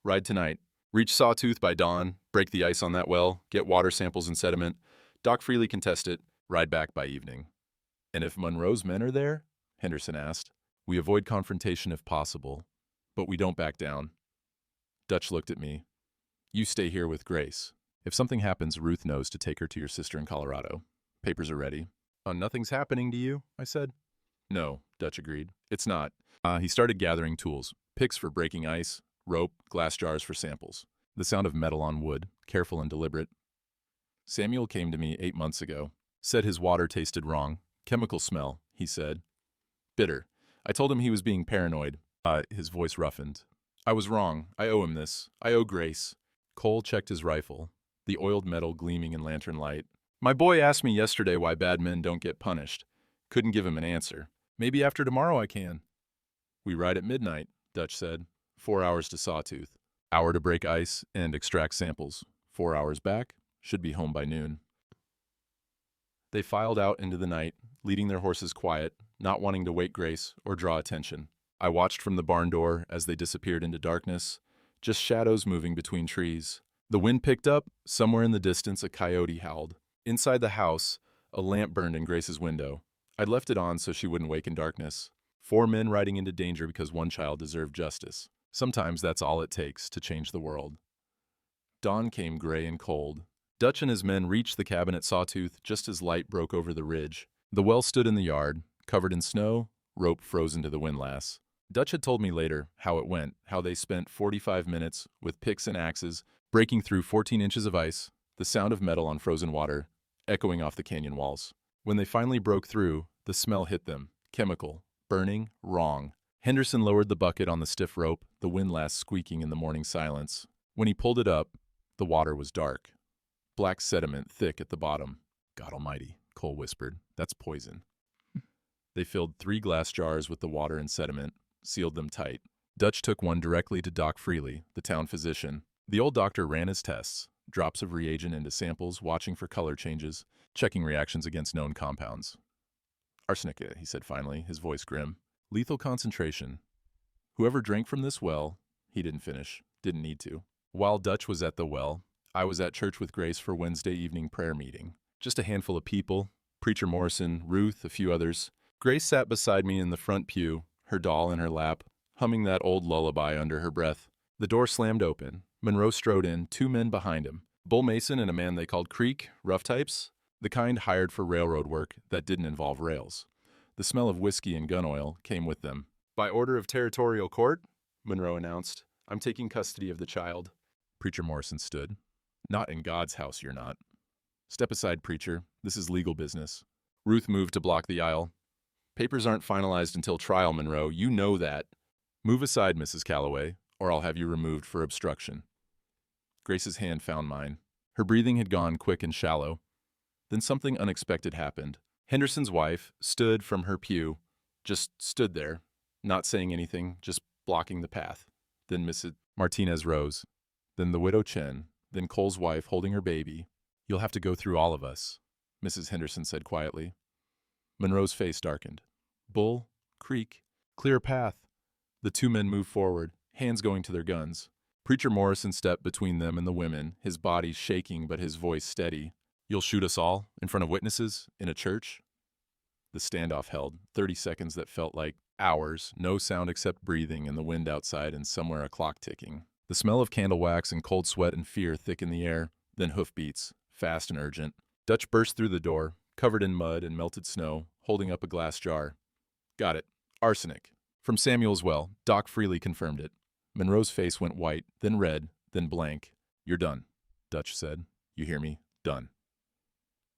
Ride tonight. Reach Sawtooth by dawn, break the ice on that well, get water samples and sediment. Doc Freely can test it, ride back by evening. And if Monroe's men are there? Henderson asked. We avoid confrontation if possible, but we don't back down. Dutch looked at me. You stay here with Grace. If something happens, Ruth knows to take her to your sister in Colorado. Papers are ready. Nothing's happening to you, I said. No, Dutch agreed. It's not. He started gathering tools. Picks for breaking ice, rope, glass jars for samples. The sound of metal on wood, careful and deliberate. Samuel came to me 8 months ago. Said his water tasted wrong. Chemical smell, he said. Bitter. I told him he was being paranoid. His voice roughened. I was wrong. I owe him this. I owe Grace. Cole checked his rifle, the oiled metal gleaming in lantern light. My boy asked me yesterday why bad men don't get punished. Couldn't give him an answer. Maybe after tomorrow I can. We ride at midnight, Dutch said. 4 hours to Sawtooth. Hour to break ice and extract samples. 4 hours back. Should be home by noon. They filed out into the night, leading their horses quiet, not wanting to wake Grace or draw attention. I watched from the barn door as they disappeared into darkness, just shadows moving between trees. The wind picked up. Somewhere in the distance, a coyote howled. Inside the house, a lamp burned in Grace's window. I'd left it on so she wouldn't wake in darkness. 4 men riding into danger because one child deserved justice. Sometimes that's all it takes to change the world. Dawn came gray and cold. Dutch and his men reached the cabin at Sawtooth just as light broke over the ridge. The well stood in the yard, covered in snow, rope frozen to the windlass. Dutch had told me later how it went, how they spent 45 minutes with picks and axes, breaking through 14 inches of ice, the sound of metal on frozen water, echoing off the canyon walls. When they finally broke through, the smell hit them. Chemical. Burning. Wrong. Henderson lowered the bucket on the stiff rope, the windlass squeaking in the morning silence. When he pulled it up, the water was dark. Black sediment thick at the bottom. God almighty, Cole whispered. That's poison. They filled 3 glass jars with the water and sediment, sealed them tight. Dutch took one directly to Doc Freely, the town physician. The old doctor ran his tests, drops of reagent into samples, watching for color changes, checking reactions against known compounds. Arsenic, he said finally, his voice grim. Lethal concentration. Whoever drank from this well, he didn't finish, didn't need to. While Dutch was at the well, I was at church with Grace for Wednesday evening prayer meeting. Just a handful of people, Preacher Morrison, Ruth, a few others. Grace sat beside me in the front pew, her doll in her lap, humming that old lullaby under her breath. The door slammed open. Monroe strode in, 2 men behind him. Bull Mason and a man they called Creek, rough types, the kind hired for railroad work that didn't involve rails. The smell of whiskey and gun oil came with them. By order of territorial court, Monroe announced, I'm taking custody of the child. Preacher Morrison stood. Not in God's house, you're not. Step aside, preacher. This is legal business. Ruth moved to block the aisle. Papers aren't finalized until trial, Monroe. You know that. Move aside, Mrs. Calloway, or I'll have you removed for obstruction. Grace's hand found mine. Her breathing had gone quick and shallow. Then something unexpected happened. Henderson's wife stood from her pew, just stood there, not saying anything, just blocking the path. Then Mrs. Martinez rose. Then the widow Chen. Then Cole's wife holding her baby. You'll have to go through all of us, Mrs. Henderson said quietly. Monroe's face darkened. Bull, creek, clear path. The two men moved forward, hands going to their guns. Preacher Morrison stepped between them and the women, his body shaking but his voice steady. You'll shoot us all, in front of witnesses, in a church? The standoff held, 30 seconds that felt like hours, no sound except breathing and the wind outside and somewhere a clock ticking. The smell of candle wax and cold sweat and fear thickened the air, then hoofbeats, fast and urgent. Dutch burst through the door, covered in mud and melted snow, holding up a glass jar. Got it. Arsenic. From Samuel's well, Doc Freely confirmed it. Monroe's face went white, then red, then blank. You're done, Dutch said. You hear me? Done.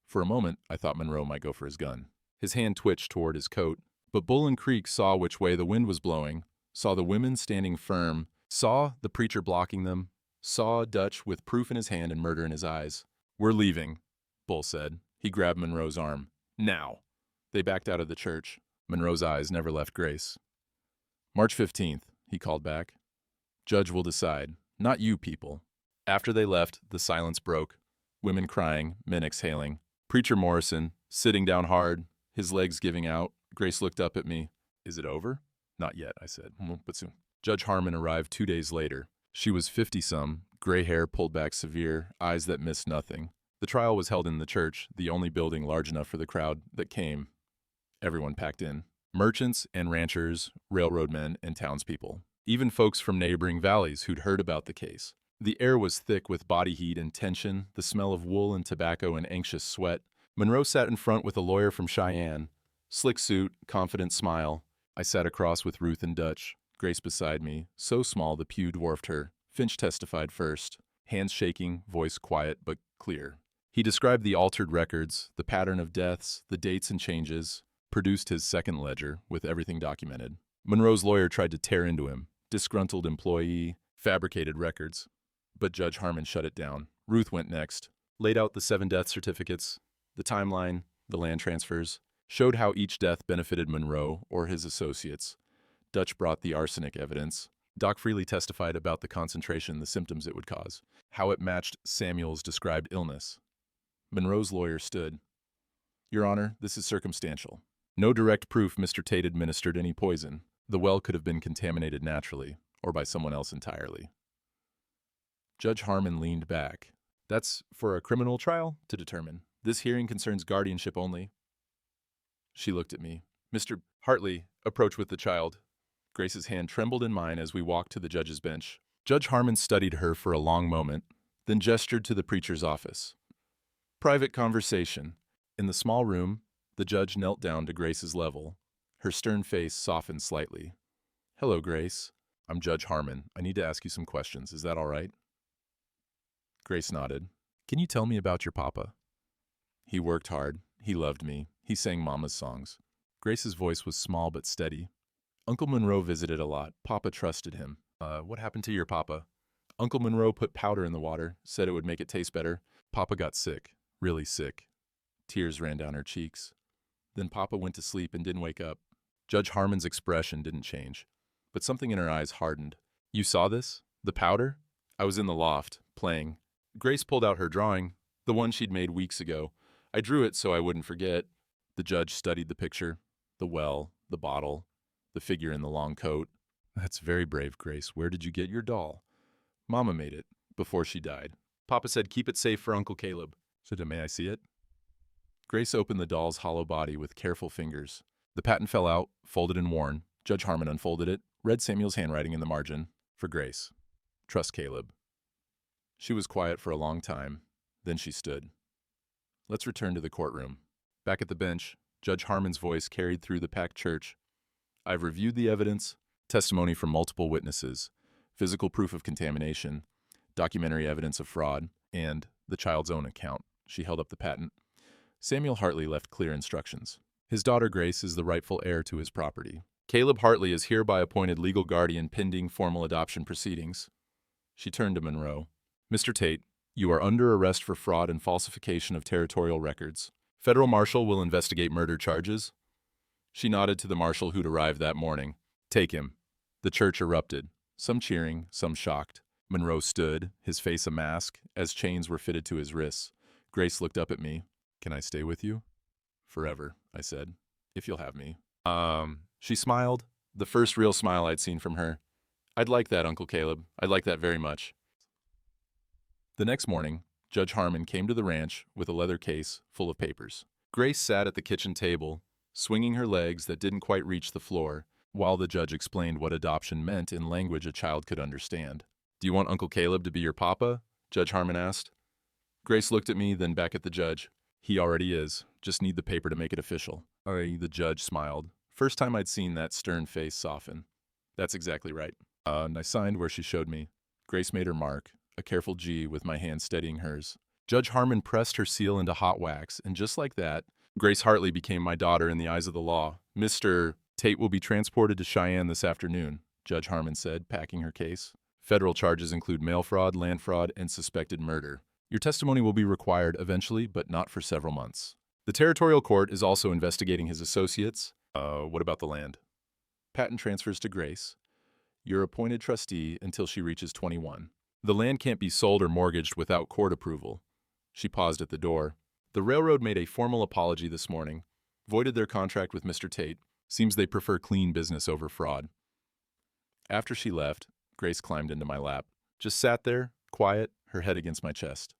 For a moment, I thought Monroe might go for his gun. His hand twitched toward his coat, but Bull and Creek saw which way the wind was blowing, saw the women standing firm, saw the preacher blocking them, saw Dutch with proof in his hand and murder in his eyes. We're leaving, Bull said. He grabbed Monroe's arm. Now. They backed out of the church. Monroe's eyes never left Grace. March 15th, he called back. Judge will decide, not you people. After they left, the silence broke. Women crying, men exhaling. Preacher Morrison, sitting down hard, his legs giving out. Grace looked up at me. Is it over? Not yet, I said, but soon. Judge Harmon arrived 2 days later. She was 50-some, gray hair pulled back severe, eyes that missed nothing. The trial was held in the church, the only building large enough for the crowd that came. Everyone packed in. Merchants and ranchers, railroadmen and townspeople. Even folks from neighboring valleys who'd heard about the case. The air was thick with body heat and tension, the smell of wool and tobacco and anxious sweat. Monroe sat in front with a lawyer from Cheyenne. Slick suit, confident smile. I sat across with Ruth and Dutch. Grace beside me, so small the pew dwarfed her. Finch testified first. Hands shaking, voice quiet but clear. He described the altered records, the pattern of deaths, the dates and changes, produced his second ledger with everything documented. Monroe's lawyer tried to tear into him. Disgruntled employee, fabricated records. But Judge Harmon shut it down. Ruth went next. Laid out the 7 death certificates, the timeline, the land transfers, showed how each death benefited Monroe or his associates. Dutch brought the arsenic evidence. Doc Freely testified about the concentration, the symptoms it would cause, how it matched Samuel's described illness. Monroe's lawyer stood. Your Honor, this is circumstantial. No direct proof Mr. Tate administered any poison. The well could have been contaminated naturally, or by someone else entirely. Judge Harmon leaned back. That's for a criminal trial to determine. This hearing concerns guardianship only. She looked at me. Mr. Hartley, approach with the child. Grace's hand trembled in mine as we walked to the judge's bench. Judge Harmon studied her for a long moment, then gestured to the preacher's office. Private conversation. In the small room, the judge knelt down to Grace's level. Her stern face softened slightly. Hello, Grace. I'm Judge Harmon. I need to ask you some questions. Is that all right? Grace nodded. Can you tell me about your papa? He worked hard. He loved me. He sang Mama's songs. Grace's voice was small but steady. Uncle Monroe visited a lot. Papa trusted him. What happened to your papa? Uncle Monroe put powder in the water, said it would make it taste better. Papa got sick. Really sick. Tears ran down her cheeks. Then Papa went to sleep and didn't wake up. Judge Harmon's expression didn't change, but something in her eyes hardened. You saw this? The powder? I was in the loft, playing. Grace pulled out her drawing, the one she'd made weeks ago. I drew it so I wouldn't forget. The judge studied the picture, the well, the bottle, the figure in the long coat. That's very brave, Grace. Where did you get your doll? Mama made it, before she died. Papa said keep it safe for Uncle Caleb. So may I see it? Grace opened the doll's hollow body with careful fingers. The patent fell out, folded and worn. Judge Harmon unfolded it, read Samuel's handwriting in the margin. For Grace. Trust Caleb. She was quiet for a long time. Then she stood. Let's return to the courtroom. Back at the bench, Judge Harmon's voice carried through the packed church. I've reviewed the evidence, testimony from multiple witnesses, physical proof of contamination, documentary evidence of fraud, and the child's own account. She held up the patent. Samuel Hartley left clear instructions. His daughter Grace is the rightful heir to his property. Caleb Hartley is hereby appointed legal guardian pending formal adoption proceedings. She turned to Monroe. Mr. Tate, you are under arrest for fraud and falsification of territorial records. Federal marshal will investigate murder charges. She nodded to the marshal who'd arrived that morning. Take him. The church erupted, some cheering, some shocked. Monroe stood, his face a mask, as chains were fitted to his wrists. Grace looked up at me. Can I stay with you? Forever, I said, if you'll have me. She smiled, the first real smile I'd seen from her. I'd like that, Uncle Caleb. I'd like that very much. The next morning, Judge Harmon came to the ranch with a leather case full of papers. Grace sat at the kitchen table, swinging her legs that didn't quite reach the floor, while the judge explained what adoption meant in language a child could understand. Do you want Uncle Caleb to be your papa? Judge Harmon asked. Grace looked at me, then back at the judge. He already is. Just need the paper to make it official. The judge smiled. First time I'd seen that stern face soften. That's exactly right. And I signed where she showed me. Grace made her mark, a careful G with my hand steadying hers. Judge Harmon pressed her seal into hot wax, and just like that, Grace Hartley became my daughter in the eyes of the law. Mr. Tate will be transported to Cheyenne this afternoon, Judge Harmon said, packing her case. Federal charges include mail fraud, land fraud, and suspected murder. Your testimony will be required eventually, but not for several months. The territorial court is also investigating his associates. What about the land? Patent transfers to Grace. You're appointed trustee until she reaches 21. The land can't be sold or mortgaged without court approval. She paused at the door. The railroad made a formal apology this morning, voided their contract with Mr. Tate. Seems they prefer clean business over fraud. After she left, Grace climbed into my lap. Just sat there, quiet, her head against my chest.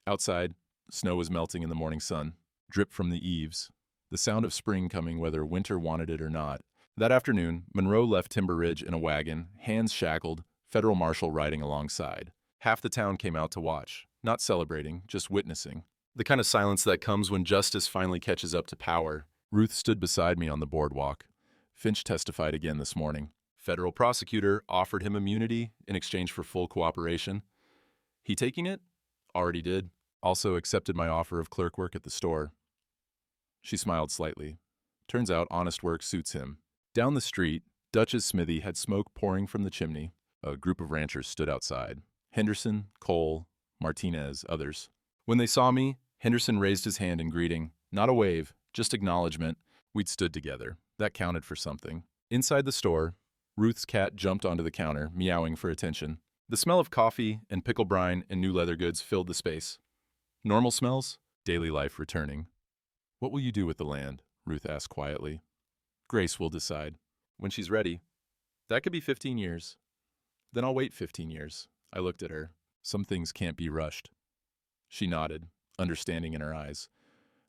Outside, snow was melting in the morning sun, drip from the eaves, the sound of spring coming whether winter wanted it or not. That afternoon, Monroe left Timber Ridge in a wagon, hands shackled, federal marshal riding alongside. Half the town came out to watch, not celebrating, just witnessing. The kind of silence that comes when justice finally catches up to power. Ruth stood beside me on the boardwalk. Finch testified again this morning. Federal prosecutor offered him immunity in exchange for full cooperation. He taking it? Already did. Also accepted my offer of clerk work at the store. She smiled slightly. Turns out honest work suits him. Down the street, Dutch's smithy had smoke pouring from the chimney. A group of ranchers stood outside. Henderson, Cole, Martinez, others. When they saw me, Henderson raised his hand in greeting. Not a wave, just acknowledgement. We'd stood together. That counted for something. Inside the store, Ruth's cat jumped onto the counter, meowing for attention. The smell of coffee and pickle brine and new leather goods filled the space. Normal smells? Daily life returning. What will you do with the land? Ruth asked quietly. Grace will decide. When she's ready. That could be 15 years. Then I'll wait 15 years. I looked at her. Some things can't be rushed. She nodded, understanding in her eyes.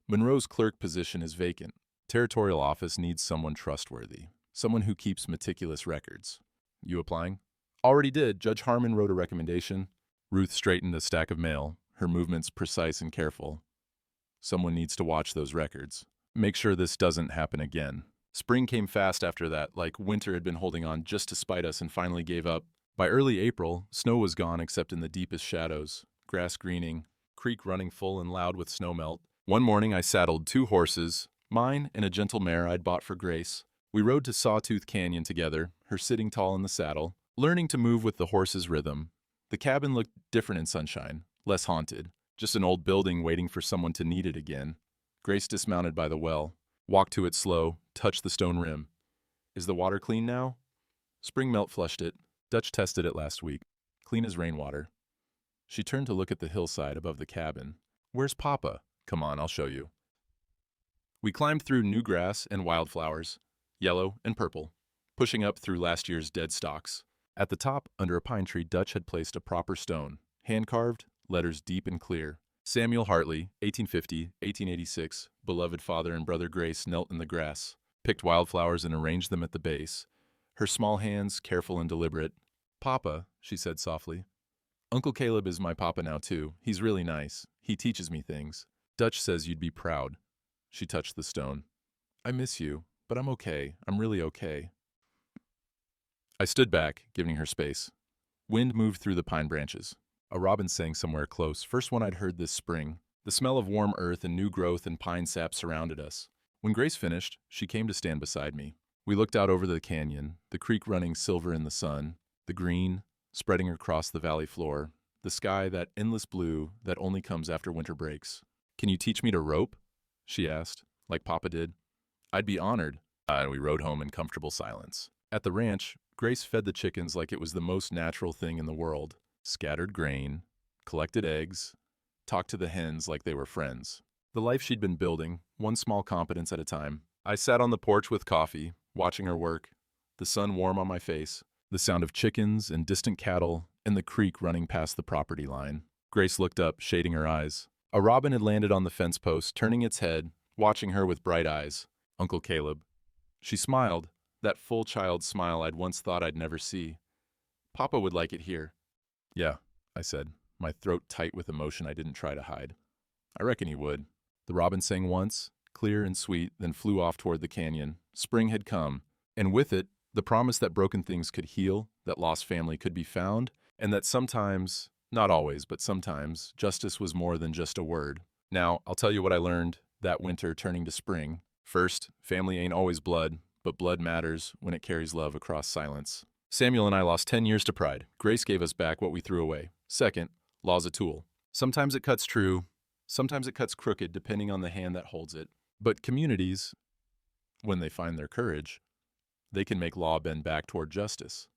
Monroe's clerk position is vacant. Territorial office needs someone trustworthy. Someone who keeps meticulous records. You applying? Already did. Judge Harmon wrote a recommendation. Ruth straightened a stack of mail, her movements precise and careful. Someone needs to watch those records. Make sure this doesn't happen again. Spring came fast after that, like winter had been holding on just to spite us and finally gave up. By early April, snow was gone except in the deepest shadows, grass greening, creek running full and loud with snowmelt. One morning I saddled 2 horses, mine and a gentle mare I'd bought for Grace. We rode to Sawtooth Canyon together, her sitting tall in the saddle, learning to move with the horse's rhythm. The cabin looked different in sunshine, less haunted, just an old building waiting for someone to need it again. Grace dismounted by the well, walked to it slow, touched the stone rim. Is the water clean now? Spring melt flushed it. Dutch tested it last week. Clean as rainwater. She turned to look at the hillside above the cabin. Where's Papa? Come on, I'll show you. We climbed through new grass and wildflowers, yellow and purple, pushing up through last year's dead stalks. At the top, under a pine tree, Dutch had placed a proper stone, hand-carved, letters deep and clear. Samuel Hartley, 1850, 1886, beloved father and brother Grace knelt in the grass, picked wildflowers and arranged them at the base. Her small hands, careful and deliberate. Papa, she said softly. Uncle Caleb is my papa now too. He's really nice. He teaches me things. Dutch says you'd be proud. She touched the stone. I miss you, but I'm okay. I'm really okay. I stood back, giving her space. Wind moved through the pine branches. A robin sang somewhere close, first one I'd heard this spring. The smell of warm earth and new growth and pine sap surrounded us. When Grace finished, she came to stand beside me. We looked out over the canyon, the creek running silver in the sun, the green spreading across the valley floor, the sky that endless blue that only comes after winter breaks. "Can you teach me to rope?" she asked, like Papa did. "I'd be honored." And we rode home in comfortable silence. At the ranch, Grace fed the chickens like it was the most natural thing in the world. Scattered grain, collected eggs, talked to the hens like they were friends. The life she'd been building, one small competence at a time. I sat on the porch with coffee, watching her work, the sun warm on my face, the sound of chickens and distant cattle, and the creek running past the property line. Grace looked up, shading her eyes. A robin had landed on the fence post, turning its head, watching her with bright eyes. "Uncle Caleb." She smiled, that full child smile I'd once thought I'd never see. "Papa would like it here." "Yeah," I said, my throat tight with emotion I didn't try to hide. "I reckon he would." The robin sang once, clear and sweet, then flew off toward the canyon. Spring had come, and with it, the promise that broken things could heal, that lost family could be found, and that sometimes, not always, but sometimes, justice was more than just a word. Now, I'll tell you what I learned that winter turning to spring. First, family ain't always blood, but blood matters when it carries love across silence. Samuel and I lost 10 years to pride. Grace gave us back what we threw away. Second, law's a tool. Sometimes it cuts true, sometimes it cuts crooked, depending on the hand that holds it. But communities, when they find their courage, they can make law bend back toward justice.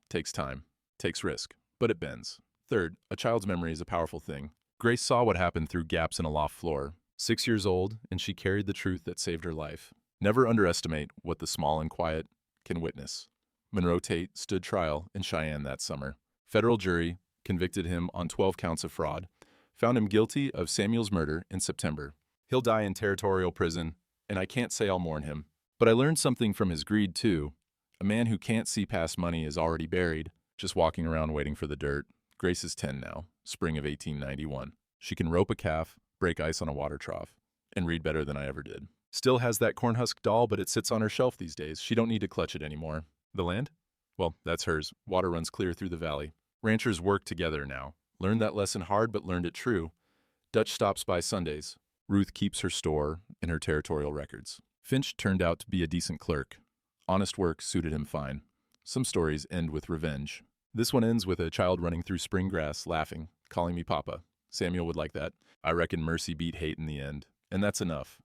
Takes time, takes risk, but it bends. Third, a child's memory is a powerful thing. Grace saw what happened through gaps in a loft floor. 6 years old, and she carried the truth that saved her life. Never underestimate what the small and quiet can witness. Monroe Tate stood trial in Cheyenne that summer. Federal jury convicted him on 12 counts of fraud, found him guilty of Samuel's murder in September. He'll die in territorial prison, and I can't say I'll mourn him. But I learned something from his greed, too. A man who can't see past money is already buried, just walking around waiting for the dirt. Grace is 10 now, spring of 1891. She can rope a calf, break ice on a water trough, and read better than I ever did. Still has that cornhusk doll, but it sits on her shelf these days. She don't need to clutch it anymore. The land? Well, that's hers. Water runs clear through the valley. Ranchers work together now. Learned that lesson hard, but learned it true. Dutch stops by Sundays. Ruth keeps her store and her territorial records. Finch turned out to be a decent clerk. Honest work suited him fine. Some stories end with revenge. This one ends with a child running through spring grass, laughing, calling me Papa. Samuel would like that. I reckon mercy beat hate in the end. And that's enough.